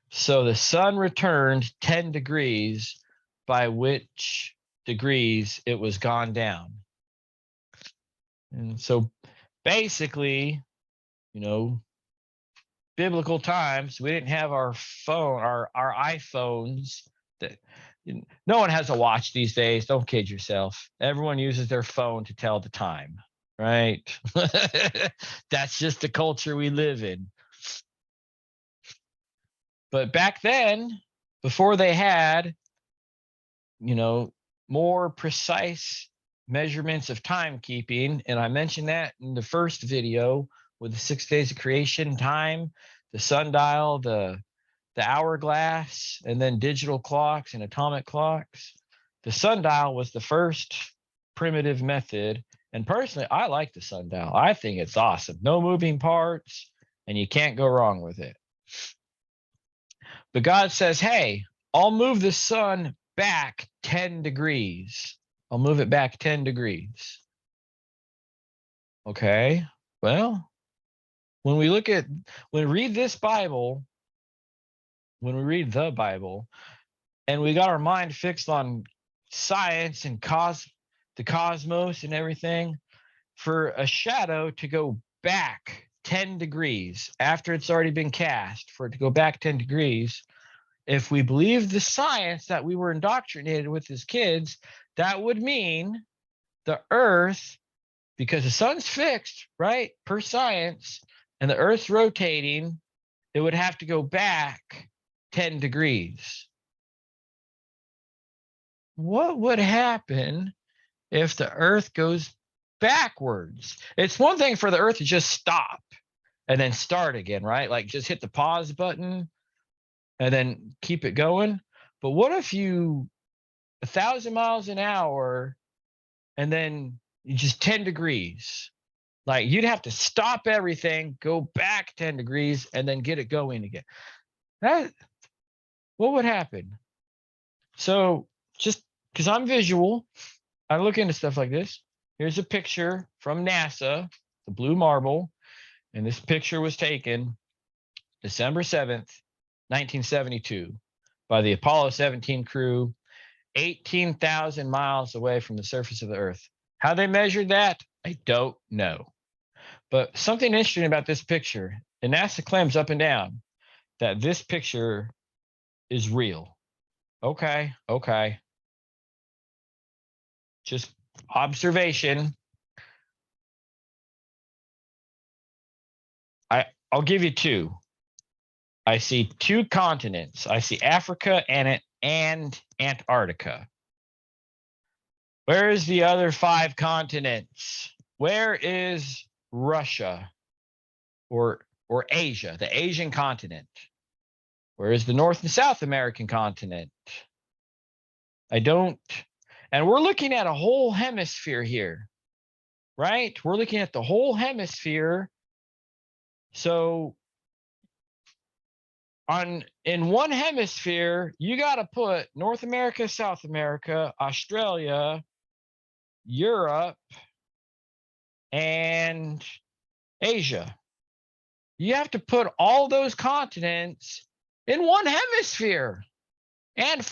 So the sun returned 10 degrees, by which degrees it was gone down. And so basically, biblical times, we didn't have our phone, our iPhones. That no one has a watch these days. Don't kid yourself. Everyone uses their phone to tell the time, right? That's just the culture we live in. But back then, before they had, more precise measurements of timekeeping, and I mentioned that in the first video with the 6 days of creation time, the sundial, the hourglass, and then digital clocks and atomic clocks. The sundial was the first primitive method. And personally, I like the sundial. I think it's awesome. No moving parts, and you can't go wrong with it. But God says, hey, I'll move the sun back 10 degrees. I'll move it back 10 degrees. Okay, well, when we read this Bible, when we read the Bible, and we got our mind fixed on science and the cosmos and everything, for a shadow to go back 10 degrees after it's already been cast, for it to go back 10 degrees, if we believe the science that we were indoctrinated with as kids, that would mean the earth, because the sun's fixed, right, per science, and the earth's rotating, it would have to go back 10 degrees. What would happen if the earth goes backwards? It's one thing for the earth to just stop and then start again, right? Like just hit the pause button and then keep it going. But what if you 1,000 miles an hour and then you just 10 degrees? Like you'd have to stop everything, go back 10 degrees, and then get it going again. What would happen? So just because I'm visual, I look into stuff like this. Here's a picture from NASA, the blue marble, and this picture was taken December 7th, 1972 by the Apollo 17 crew, 18,000 miles away from the surface of the Earth. How they measured that, I don't know. But something interesting about this picture, and NASA claims up and down that this picture is real. Okay. Just observation. I'll give you two. I see two continents. I see Africa and Antarctica. Where is the other 5 continents? Where is Russia or Asia, the Asian continent? Where is the North and South American continent? I don't. And we're looking at a whole hemisphere here, right? We're looking at the whole hemisphere. So in one hemisphere, you got to put North America, South America, Australia, Europe, and Asia. You have to put all those continents in one hemisphere. And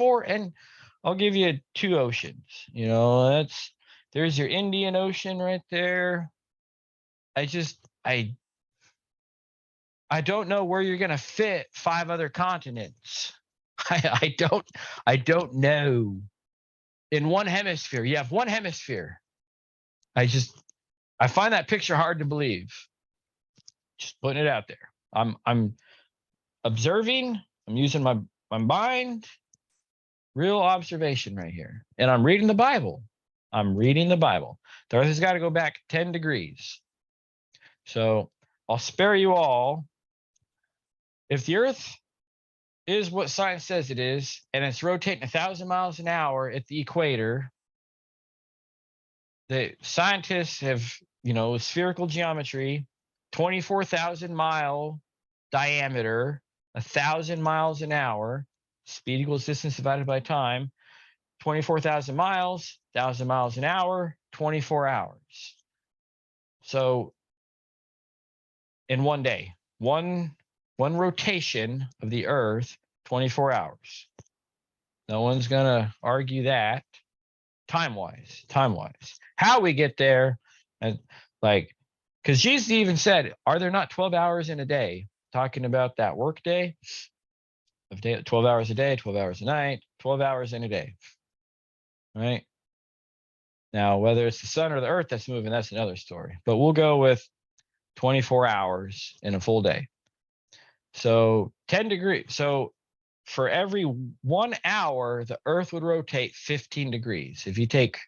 I'll give you 2 oceans. You know, there's your Indian Ocean right there. I don't know where you're gonna fit 5 other continents. I don't know. In one hemisphere, you have one hemisphere. I find that picture hard to believe. Just putting it out there. I'm observing. I'm using my mind. Real observation right here. And I'm reading the Bible. The Earth has got to go back 10 degrees. So I'll spare you all. If the Earth is what science says it is, and it's rotating 1,000 miles an hour at the equator, the scientists have, spherical geometry, 24,000 mile diameter, 1,000 miles an hour, speed equals distance divided by time, 24,000 miles, 1,000 miles an hour, 24 hours. So in one day, one rotation of the Earth, 24 hours. No one's going to argue that time-wise. How we get there, and because Jesus even said, are there not 12 hours in a day? Talking about that work day, 12 hours a day, 12 hours a night, 12 hours in a day. Right? Now, whether it's the sun or the earth that's moving, that's another story. But we'll go with 24 hours in a full day. So 10 degrees. So for every 1 hour, the earth would rotate 15 degrees. If you take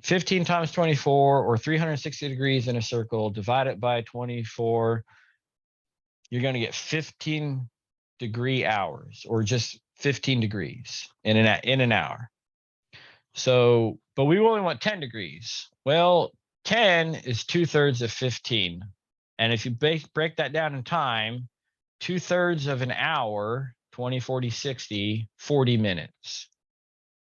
15 times 24 or 360 degrees in a circle, divide it by 24, you're going to get 15 degree hours, or just 15 degrees in an hour. So, but we only want 10 degrees. Well, 10 is 2/3 of 15. And if you break that down in time, 2/3 of an hour, 20, 40, 60, 40 minutes.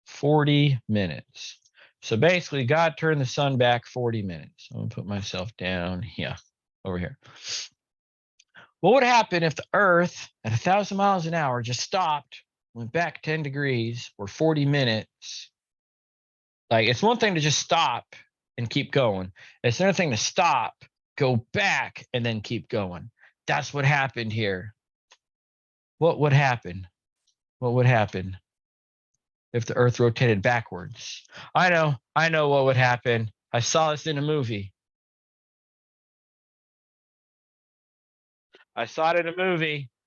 40 minutes. So basically, God turned the sun back 40 minutes. I'm going to put myself down here, over here. What would happen if the Earth at 1,000 miles an hour just stopped, went back 10 degrees or 40 minutes? Like, it's one thing to just stop and keep going. It's another thing to stop, go back, and then keep going. That's what happened here. What would happen? What would happen if the Earth rotated backwards? I know what would happen. I saw this in a movie.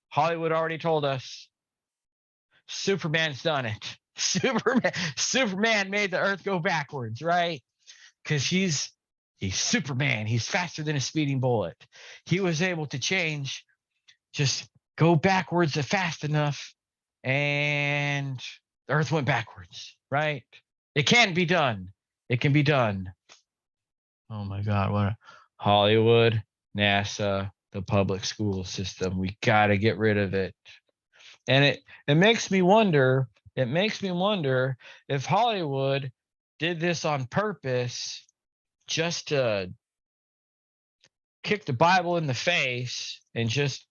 Hollywood already told us. Superman's done it. Superman made the Earth go backwards, right? Because he's Superman. He's faster than a speeding bullet. He was able to just go backwards fast enough, and the Earth went backwards, right? It can be done. It can be done. Oh my God, what Hollywood, NASA, the public school system. We got to get rid of it. And it makes me wonder, if Hollywood did this on purpose just to kick the Bible in the face and just,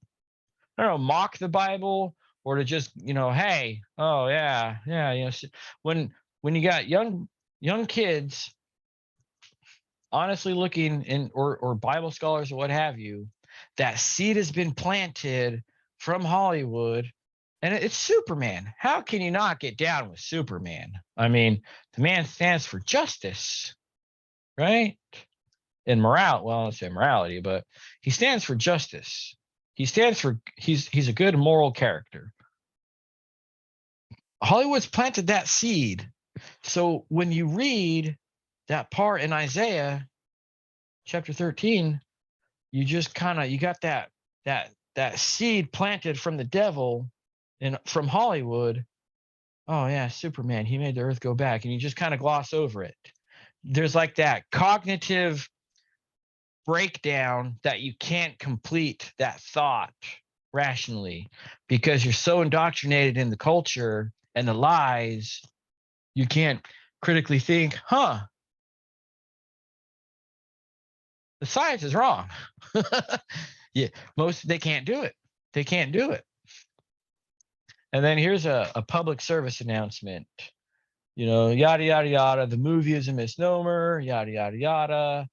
I don't know, mock the Bible, or to just, hey, oh yeah, when you got young kids honestly looking in, or Bible scholars or what have you, that seed has been planted from Hollywood, and it's Superman. How can you not get down with Superman? I mean, the man stands for justice, right? And morale, well, it's immorality, but he stands for justice. He stands for he's a good moral character. Hollywood's planted that seed. So when you read that part in Isaiah chapter 13, you just kind of you got that seed planted from the devil and from Hollywood. Oh yeah, Superman, he made the earth go back, and you just kind of gloss over it. There's like that cognitive breakdown that you can't complete that thought rationally because you're so indoctrinated in the culture and the lies, you can't critically think, the science is wrong. Yeah, they can't do it. They can't do it. And then here's a public service announcement. Yada yada yada. The movie is a misnomer. Yada yada yada.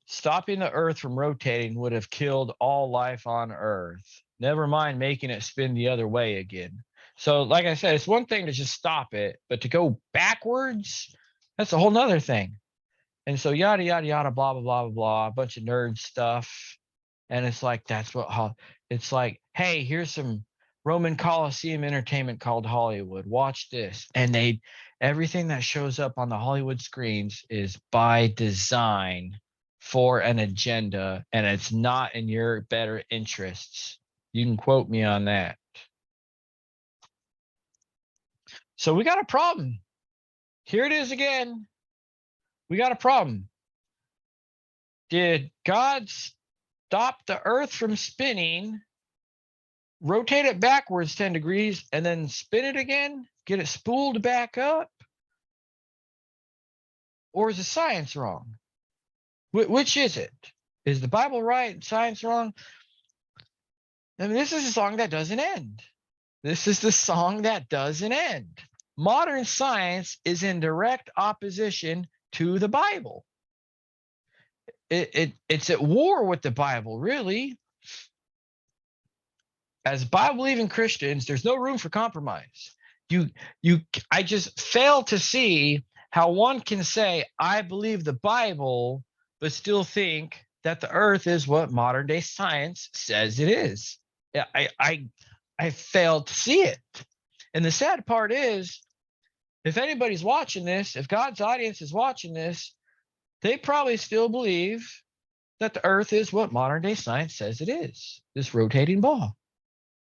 Stopping the Earth from rotating would have killed all life on Earth. Never mind making it spin the other way again. So, like I said, it's one thing to just stop it, but to go backwards, that's a whole nother thing. And so yada yada yada, blah blah blah blah blah, a bunch of nerd stuff. And it's like that's what it's like. Hey, here's some Roman Coliseum entertainment called Hollywood. Watch this, and everything that shows up on the Hollywood screens is by design for an agenda, and it's not in your better interests. You can quote me on that. So we got a problem. Here it is again. We got a problem. Did God stop the earth from spinning, rotate it backwards 10 degrees, and then spin it again, get it spooled back up? Or is the science wrong? Which is it? Is the Bible right, science wrong? I mean, this is a song that doesn't end. This is the song that doesn't end. Modern science is in direct opposition to the Bible. It's at war with the Bible, really. As Bible-believing Christians, there's no room for compromise. I just fail to see how one can say, I believe the Bible, but still think that the earth is what modern day science says it is. I fail to see it. And the sad part is, if anybody's watching this, if God's audience is watching this, they probably still believe that the earth is what modern day science says it is, this rotating ball.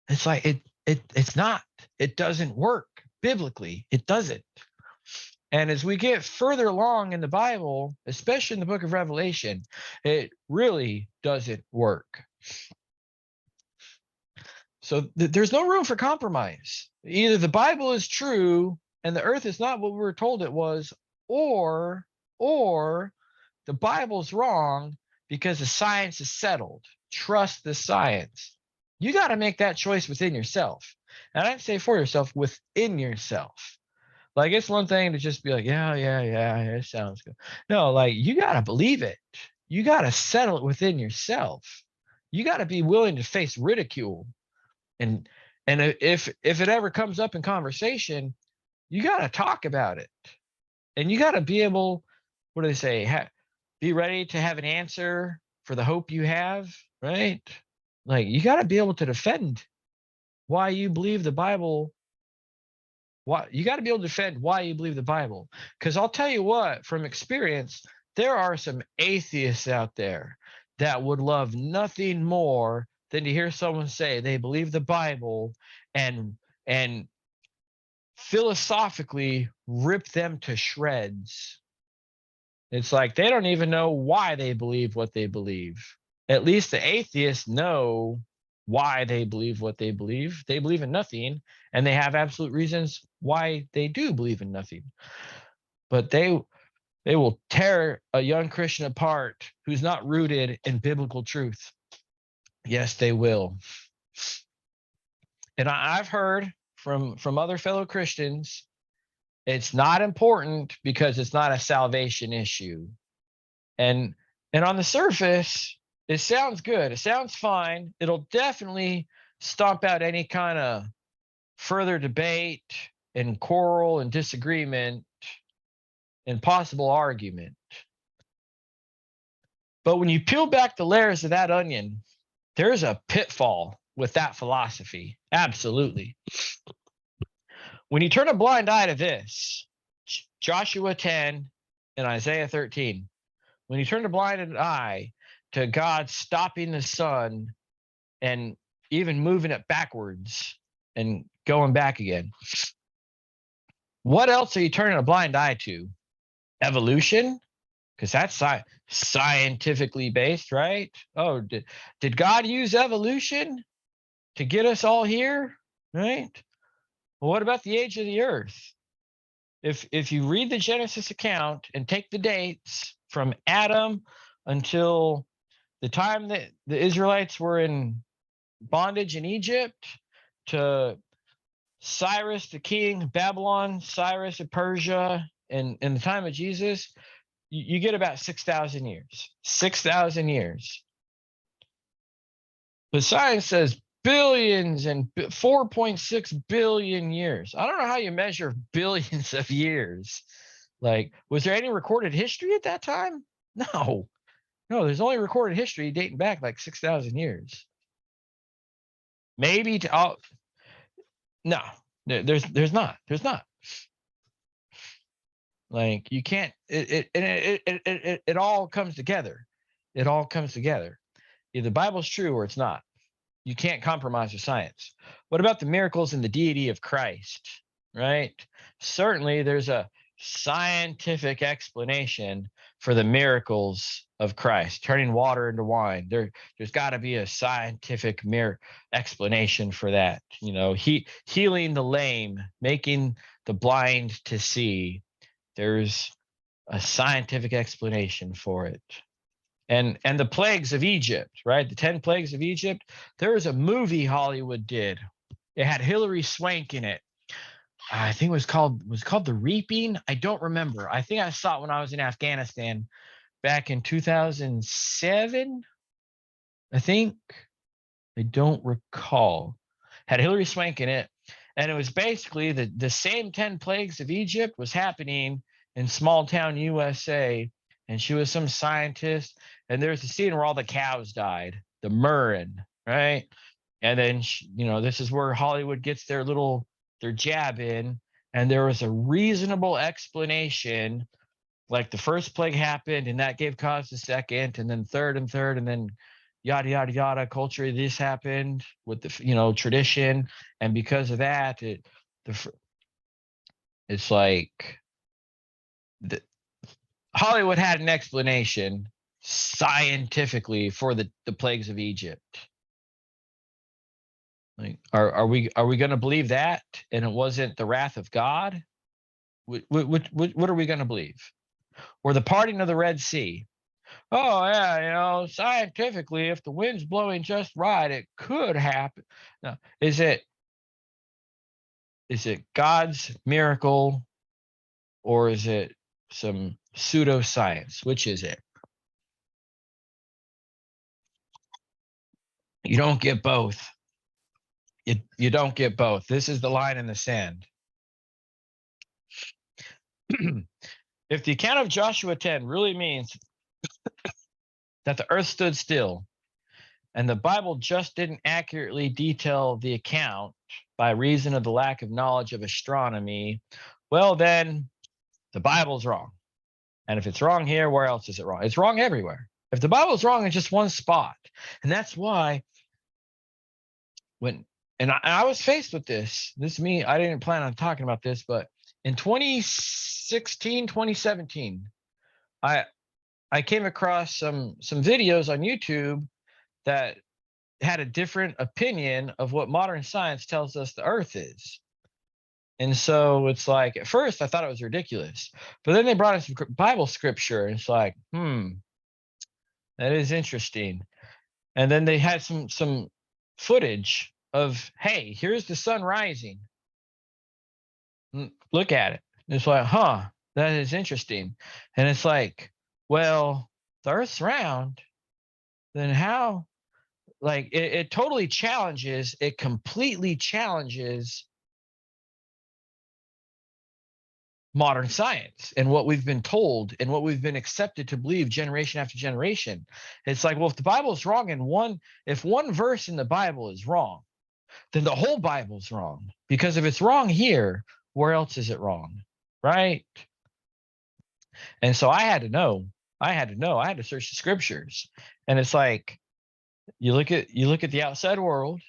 It's like it's not. It doesn't work biblically. It doesn't. And as we get further along in the Bible, especially in the book of Revelation, it really doesn't work. So there's no room for compromise. Either the Bible is true and the earth is not what we were told it was, or the Bible's wrong because the science is settled. Trust the science. You got to make that choice within yourself. And I'd say for yourself, within yourself. Like, it's one thing to just be like, yeah, it sounds good. No, like, you got to believe it. You got to settle it within yourself. You got to be willing to face ridicule. And if it ever comes up in conversation, you got to talk about it. And you got to be able, what do they say? Be ready to have an answer for the hope you have, right? Like, you got to be able to defend why you believe the Bible. You got to be able to defend why you believe the Bible. Because I'll tell you what, from experience, there are some atheists out there that would love nothing more than to hear someone say they believe the Bible and philosophically rip them to shreds. It's like they don't even know why they believe what they believe. At least the atheists know why they believe what they believe. They believe in nothing, and they have absolute reasons why they do believe in nothing. But they will tear a young Christian apart who's not rooted in biblical truth. Yes, they will. And I've heard from other fellow Christians It's not important because it's not a salvation issue. And on the surface, it sounds good. It sounds fine. It'll definitely stomp out any kind of further debate and quarrel and disagreement and possible argument. But when you peel back the layers of that onion, there's a pitfall with that philosophy. Absolutely. When you turn a blind eye to this, Joshua 10 and Isaiah 13, when you turn a blind eye to God stopping the sun and even moving it backwards and going back again, what else are you turning a blind eye to? Evolution? Because that's scientifically based, right? Oh, did God use evolution to get us all here? Right? Well, what about the age of the earth? If you read the Genesis account and take the dates from Adam until the time that the Israelites were in bondage in Egypt to Cyrus the king, Babylon, Cyrus of Persia, and in the time of Jesus, you get about 6,000 years. 6,000 years. But science says billions and 4.6 billion years. I don't know how you measure billions of years. Like, was there any recorded history at that time? No. No, there's only recorded history dating back like 6,000 years. Maybe no, there's not. There's not. Like, you can't, it all comes together. It all comes together. Either the Bible's true or it's not. You can't compromise with science. What about the miracles and the deity of Christ? Right? Certainly there's a scientific explanation for the miracles of Christ, turning water into wine. There's got to be a scientific explanation for that. You know, healing the lame, making the blind to see. There's a scientific explanation for it. And the plagues of Egypt, right? The 10 plagues of Egypt. There was a movie Hollywood did. It had Hilary Swank in it. I think it was called The Reaping. I don't remember. I think I saw it when I was in Afghanistan back in 2007. I think. I don't recall. Had Hilary Swank in it. And it was basically the same 10 plagues of Egypt was happening in small town USA. And she was some scientist. And there's a scene where all the cows died, the murrain, right? And then, this is where Hollywood gets their jab in. And there was a reasonable explanation. Like, the first plague happened and that gave cause to second, and then third, and then yada, yada, yada, culture, this happened with the, tradition. And because of that, it's like Hollywood had an explanation scientifically for the plagues of Egypt. Like, are we going to believe that? And it wasn't the wrath of God? What are we going to believe? Or the parting of the Red Sea? Oh yeah, scientifically, if the wind's blowing just right, it could happen. Now, is it God's miracle, or is it some pseudoscience? Which is it? You don't get both. You don't get both. This is the line in the sand. If the account of Joshua 10 really means that the earth stood still, and the Bible just didn't accurately detail the account by reason of the lack of knowledge of astronomy, well, then the Bible's wrong. And if it's wrong here, where else is it wrong? It's wrong everywhere. If the Bible's wrong in just one spot. And that's why I was faced with this is me, I didn't plan on talking about this, but in 2016, 2017, I came across some videos on YouTube that had a different opinion of what modern science tells us the earth is. And so it's like, at first I thought it was ridiculous, but then they brought in some Bible scripture and it's like, that is interesting. And then they had some footage of, hey, here's the sun rising. Look at it. It's like, huh, that is interesting. And it's like, well, the Earth's round, then how? Like it totally challenges, it completely challenges modern science and what we've been told and what we've been accepted to believe generation after generation. It's like, well, if the Bible is wrong if one verse in the Bible is wrong, then the whole Bible's wrong. Because if it's wrong here, where else is it wrong? Right? And so I had to know. I had to search the scriptures. And it's like you look at the outside world,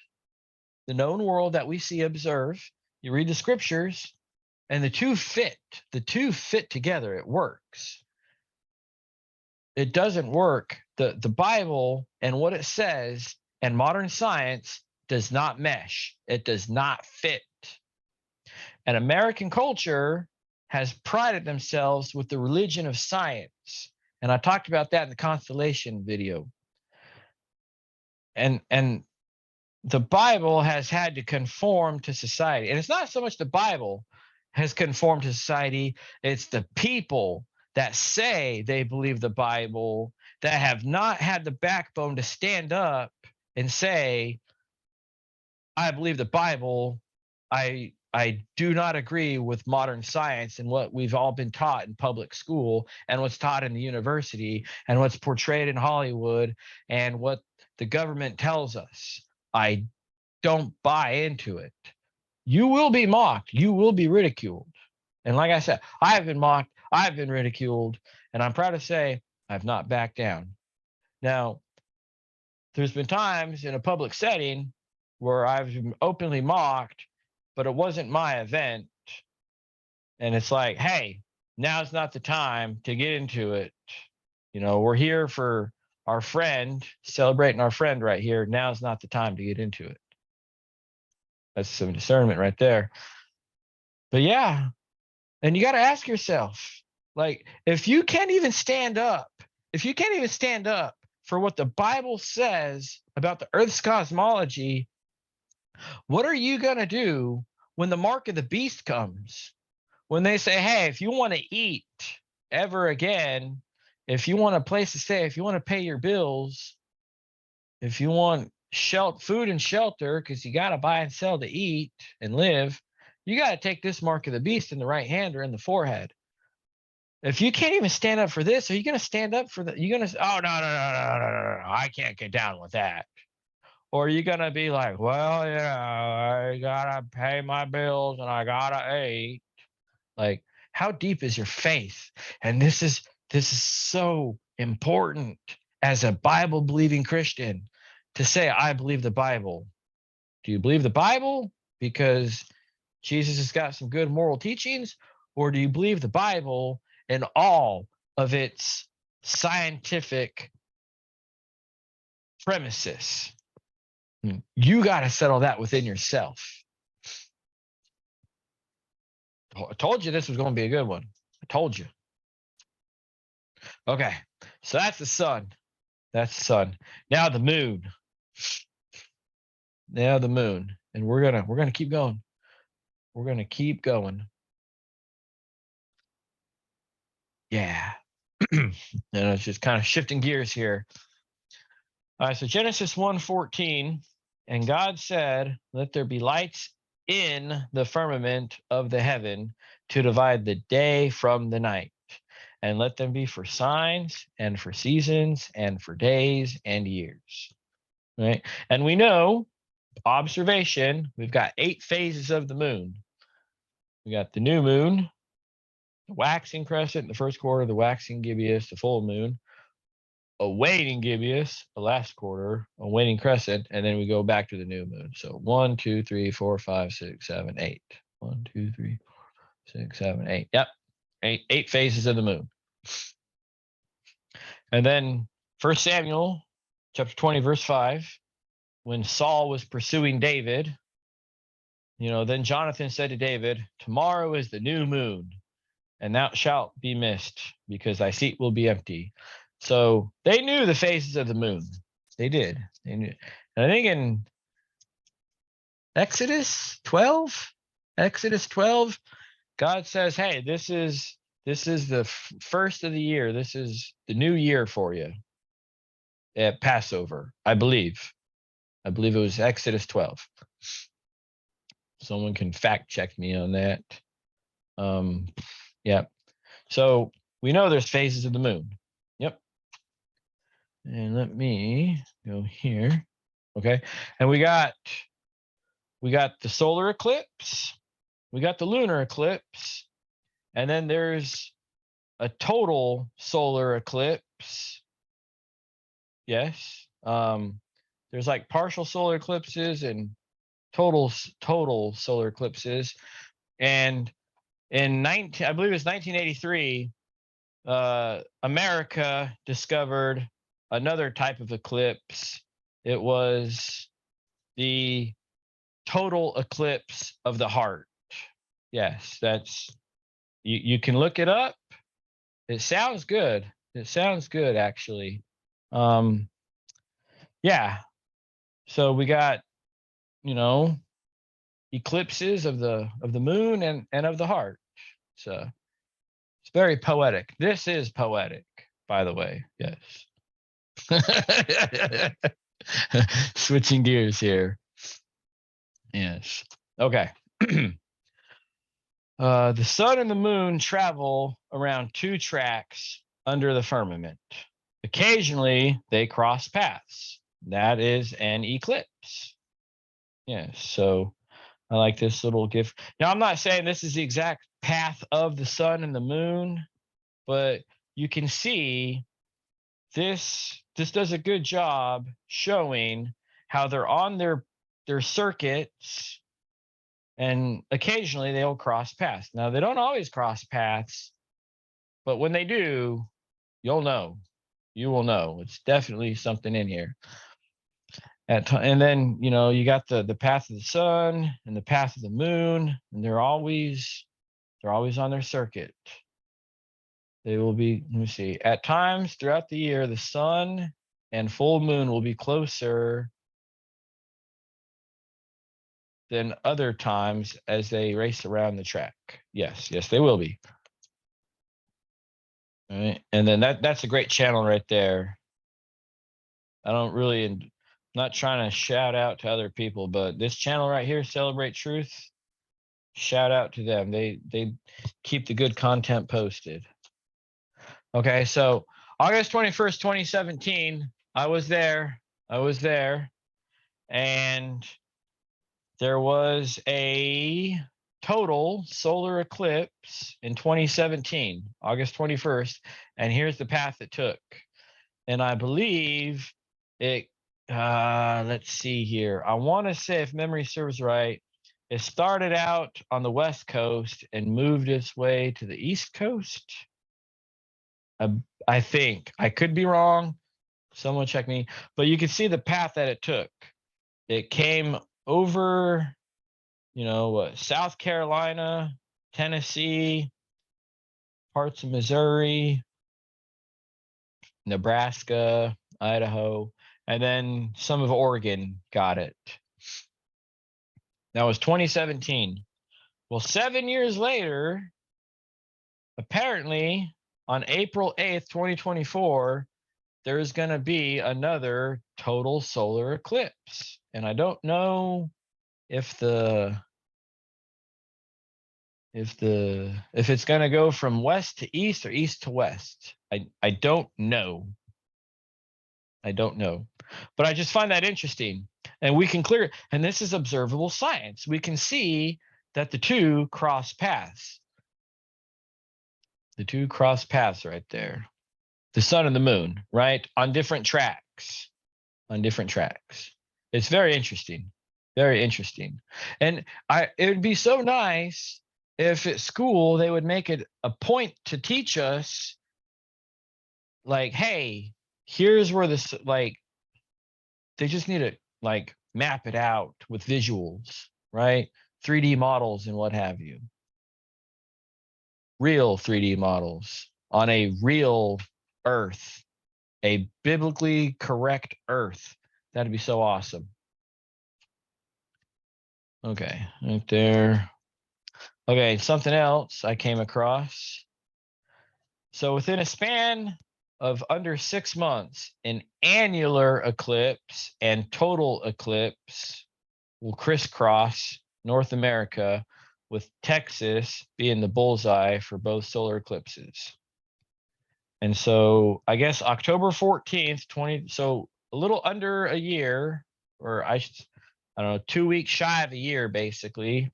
the known world that we see, observe, you read the scriptures, and the two fit together. It works. It doesn't work. The Bible and what it says and modern science does not mesh. It does not fit. And American culture has prided themselves with the religion of science. And I talked about that in the constellation video. And the Bible has had to conform to society. And it's not so much the Bible has conformed to society, it's the people that say they believe the Bible that have not had the backbone to stand up and say, I believe the Bible. I do not agree with modern science and what we've all been taught in public school and what's taught in the university and what's portrayed in Hollywood and what the government tells us. I don't buy into it. You will be mocked. You will be ridiculed. And like I said, I have been mocked. I've been ridiculed. And I'm proud to say I've not backed down. Now, there's been times in a public setting where I've been openly mocked, but it wasn't my event. And it's like, hey, now's not the time to get into it. You know, we're here for our friend, celebrating our friend right here. Now's not the time to get into it. That's some discernment right there. But yeah, and you got to ask yourself, like, if you can't even stand up for what the Bible says about the Earth's cosmology, what are you going to do when the mark of the beast comes? When they say, hey, if you want to eat ever again, if you want a place to stay, if you want to pay your bills, if you want food and shelter, because you got to buy and sell to eat and live, you got to take this mark of the beast in the right hand or in the forehead. If you can't even stand up for this, are you going to stand up for the? You're going to, oh, no, I can't get down with that. Or are you going to be like, well, I got to pay my bills and I got to eat. Like, how deep is your faith? And this is so important as a Bible believing Christian to say, I believe the Bible. Do you believe the Bible because Jesus has got some good moral teachings? Or do you believe the Bible and all of its scientific premises? You got to settle that within yourself. I told you this was going to be a good one. I told you. Okay, so that's the sun. That's the sun. Now the moon. Now the moon. And we're gonna keep going. We're gonna keep going. Yeah. And it's just kind of shifting gears here. All right, so Genesis 1:14, and God said, let there be lights in the firmament of the heaven to divide the day from the night, and let them be for signs and for seasons and for days and years. Right? And we know, observation, we've got 8 phases of the moon. We got the new moon, the waxing crescent in the first quarter, the waxing gibbous, the full moon, a waning gibbous, the last quarter, a waning crescent, and then we go back to the new moon. So 1, 2, 3, 4, 5, 6, 7, 8. 1, 2, 3, 4, 6, 7, 8. Yep. 8 phases of the moon. And then 1 Samuel chapter 20, verse 5, when Saul was pursuing David, then Jonathan said to David, tomorrow is the new moon, and thou shalt be missed, because thy seat will be empty. So they knew the phases of the moon. They did. They knew. And I think in Exodus 12, God says, hey, this is the first of the year. This is the new year for you at Passover, I believe. I believe it was Exodus 12. Someone can fact check me on that. Yeah. So we know there's phases of the moon. Yep. And let me go here. Okay. And we got the solar eclipse, we got the lunar eclipse, and then there's a total solar eclipse. Yes. There's like partial solar eclipses and total solar eclipses. And in I believe it's 1983, America discovered another type of eclipse. It was the total eclipse of the heart. Yes, that's you can look it up. It sounds good. It sounds good actually. Yeah. So we got, eclipses of the moon and of the heart. So it's very poetic. This is poetic, by the way. Yes. Switching gears here. Yes. Okay. The sun and the moon travel around two tracks under the firmament. Occasionally, they cross paths. That is an eclipse. Yes. So I like this little gift. Now, I'm not saying this is the exact path of the sun and the moon, but you can see this does a good job showing how they're on their circuits, and occasionally they'll cross paths. Now, they don't always cross paths, but when they do, you'll know. You will know. It's definitely something in here. And then, you got the path of the sun and the path of the moon, and they're always on their circuit. They will be, let me see, at times throughout the year, the sun and full moon will be closer than other times as they race around the track. Yes, they will be. All right. And then that's a great channel right there. I don't really, not trying to shout out to other people, but this channel right here, Celebrate Truth, shout out to them. They keep the good content posted. Okay, so August 21st, 2017, I was there, and there was a total solar eclipse in 2017, August 21st, and here's the path it took. And I believe it, let's see here. I want to say, if memory serves right, it started out on the West Coast and moved its way to the East Coast. I think. I could be wrong. Someone check me. But you can see the path that it took. It came over, South Carolina, Tennessee, parts of Missouri, Nebraska, Idaho, and then some of Oregon got it. That was 2017. Well, 7 years later, apparently on April 8th, 2024, there's going to be another total solar eclipse. And I don't know if it's going to go from west to east or east to west. I don't know. But I just find that interesting. And we can clear, and this is observable science. We can see that the two cross paths. The two cross paths right there. The sun and the moon, right? On different tracks. It's very interesting. Very interesting. And it would be so nice if at school they would make it a point to teach us, like, hey, here's where this, like, they just need to like map it out with visuals, right? 3D models and what have you. Real 3D models on a real Earth, a biblically correct Earth. That'd be so awesome. Okay, right there. Okay, something else I came across. So within a span of under 6 months, an annular eclipse and total eclipse will crisscross North America, with Texas being the bullseye for both solar eclipses. And so I guess October 14th, so a little under a year, or I don't know, 2 weeks shy of a year, basically,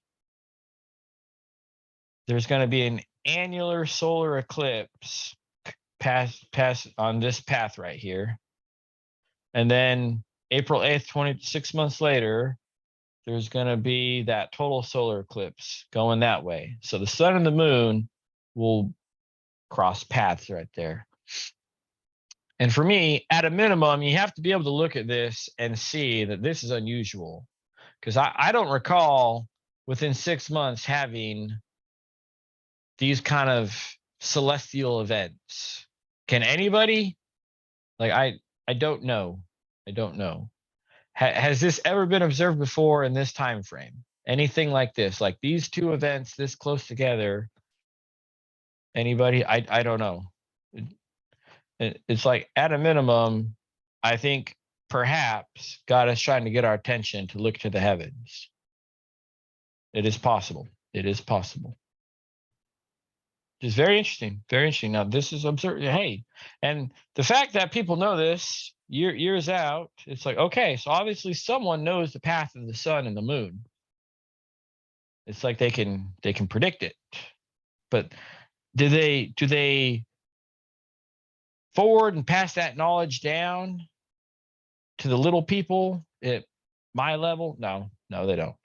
there's going to be an annular solar eclipse pass on this path right here. And then April 8th, 26 months later, there's going to be that total solar eclipse going that way. So the sun and the moon will cross paths right there. And for me, at a minimum, you have to be able to look at this and see that this is unusual, because I don't recall within 6 months having these kind of celestial events. Can anybody? Like, I don't know. I don't know. Has this ever been observed before in this time frame? Anything like this, like these two events this close together? Anybody? I don't know. It's like, at a minimum, I think perhaps God is trying to get our attention to look to the heavens. It is possible. It is possible. It's very interesting. Very interesting. Now, this is absurd. Hey, and the fact that people know this years out, it's like, okay, so obviously someone knows the path of the sun and the moon. It's like they can predict it. But do they forward and pass that knowledge down to the little people at my level? No, they don't.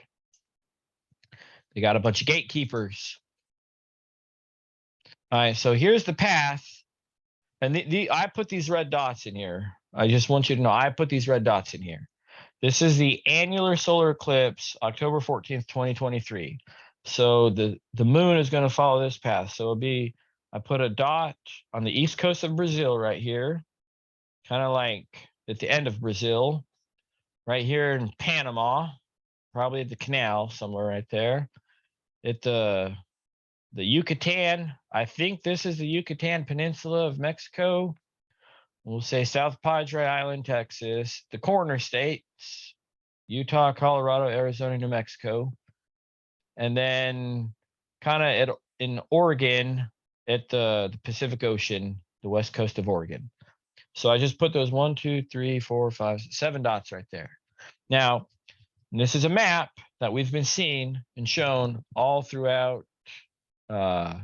They got a bunch of gatekeepers. All right, so here's the path. And I put these red dots in here. I just want you to know I put these red dots in here. This is the annular solar eclipse, October 14th, 2023. So the moon is going to follow this path. So it'll be, I put a dot on the east coast of Brazil right here, kind of like at the end of Brazil, right here in Panama, probably at the canal somewhere right there. At the Yucatan, I think this is the Yucatan Peninsula of Mexico. We'll say South Padre Island, Texas, the corner states, Utah, Colorado, Arizona, New Mexico, and then kind of in Oregon at the Pacific Ocean, the west coast of Oregon. So I just put those 1, 2, 3, 4, 5, 7 dots right there. Now, this is a map that we've been seeing and shown all throughout our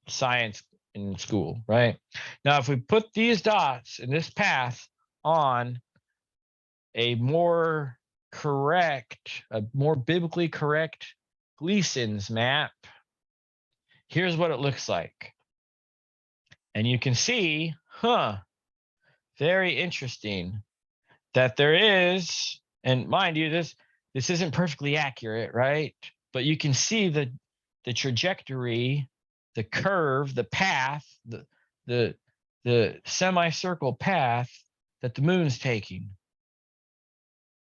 science in school, right? Now, if we put these dots in this path on a more biblically correct Gleason's map, here's what it looks like. And you can see, very interesting, that there is, and mind you, this isn't perfectly accurate, right? But you can see the trajectory, the curve, the path, the semicircle path that the moon's taking.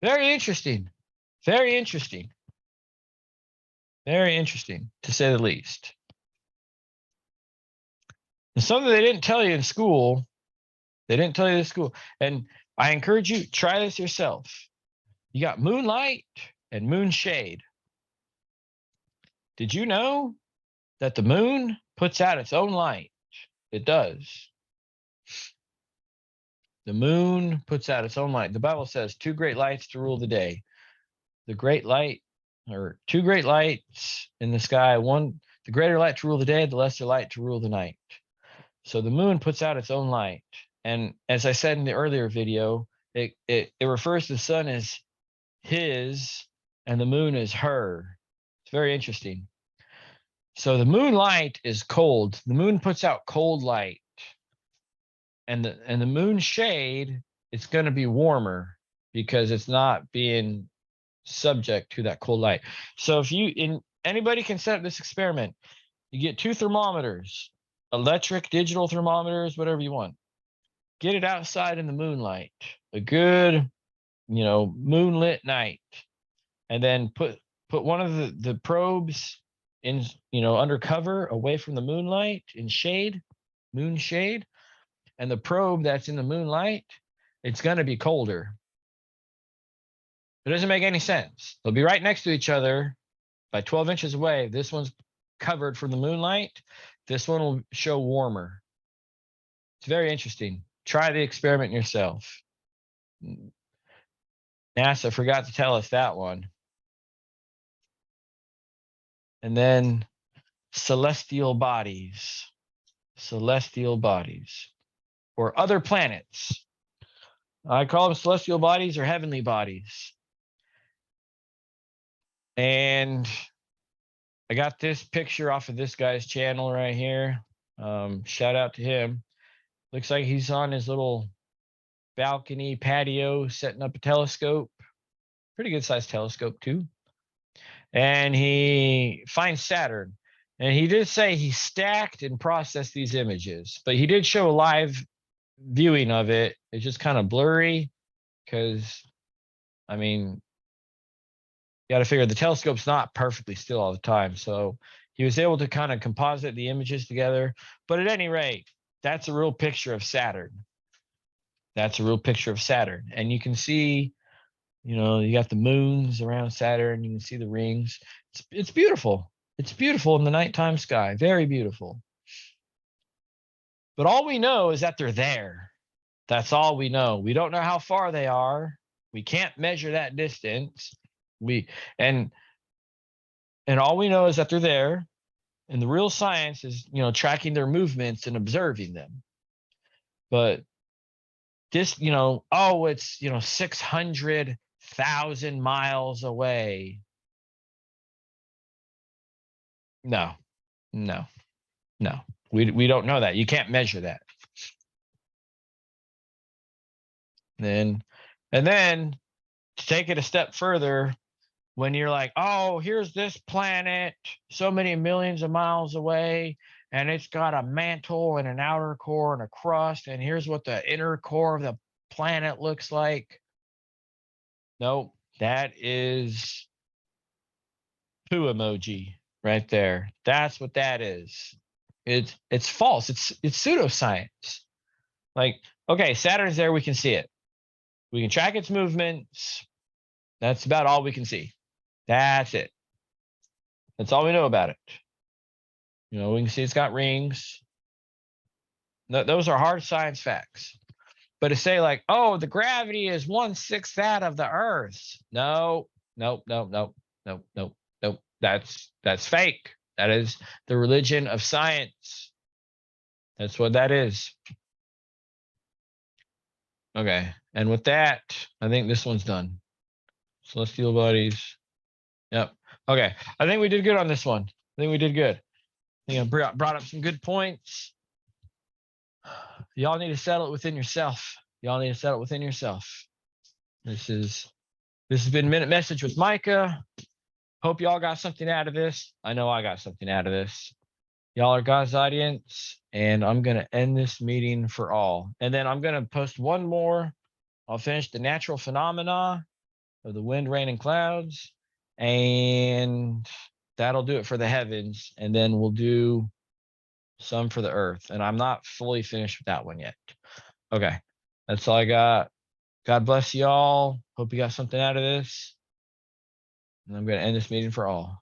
Very interesting. Very interesting. Very interesting, to say the least. And something they didn't tell you in school. They didn't tell you in school. And I encourage you, try this yourself. You got moonlight and moon shade. Did you know that the moon puts out its own light? It does. The moon puts out its own light. The Bible says 2 great lights to rule the day. The great light, or 2 great lights in the sky, the greater light to rule the day, the lesser light to rule the night. So the moon puts out its own light. And as I said in the earlier video, it refers to the sun as his and the moon as her. It's very interesting. So the moonlight is cold. The moon puts out cold light. And the moon shade, it's going to be warmer because it's not being subject to that cold light. So if anybody can set up this experiment, you get 2 thermometers, electric, digital thermometers, whatever you want. Get it outside in the moonlight, a good, moonlit night, and then put one of the probes in, undercover, away from the moonlight, in shade, moon shade, and the probe that's in the moonlight, it's going to be colder. It doesn't make any sense. They'll be right next to each other by 12 inches away. This one's covered from the moonlight. This one will show warmer. It's very interesting. Try the experiment yourself. NASA forgot to tell us that one. And then celestial bodies, or other planets. I call them celestial bodies or heavenly bodies. And I got this picture off of this guy's channel right here. Shout out to him. Looks like he's on his little balcony patio setting up a telescope. Pretty good sized telescope too. And he finds Saturn. And he did say he stacked and processed these images, but he did show a live viewing of it. It's just kind of blurry because, I mean, you got to figure the telescope's not perfectly still all the time. So he was able to kind of composite the images together. But at any rate, that's a real picture of Saturn. That's a real picture of Saturn. And you can see, you got the moons around Saturn. You can see the rings. It's beautiful. It's beautiful in the nighttime sky. Very beautiful. But all we know is that they're there. That's all we know. We don't know how far they are. We can't measure that distance. And all we know is that they're there. And the real science is, tracking their movements and observing them. But this, it's, 600,000 miles away. No. We don't know that. You can't measure that. And then to take it a step further, when you're like, oh, here's this planet so many millions of miles away, and it's got a mantle and an outer core and a crust, and here's what the inner core of the planet looks like. Nope, that is poo emoji right there. That's what that is. It's false. It's pseudoscience. Like, okay, Saturn's there, we can see it. We can track its movements. That's about all we can see. That's it. That's all we know about it. We can see it's got rings. No, those are hard science facts. But to say like, oh, the gravity is 1/6 that of the Earth's. No. That's fake. That is the religion of science. That's what that is. Okay. And with that, I think this one's done. Celestial bodies. Yep. Okay. I think we did good on this one. I think we did good. Brought up some good points. Y'all need to settle it within yourself. This has been Minute Message with Micah. Hope y'all got something out of this. I know I got something out of this. Y'all are God's audience, and I'm going to end this meeting for all. And then I'm going to post one more. I'll finish the natural phenomena of the wind, rain, and clouds. And that'll do it for the heavens. And then we'll do some for the earth. And I'm not fully finished with that one yet. Okay. That's all I got. God bless y'all. Hope you got something out of this. And I'm going to end this meeting for all.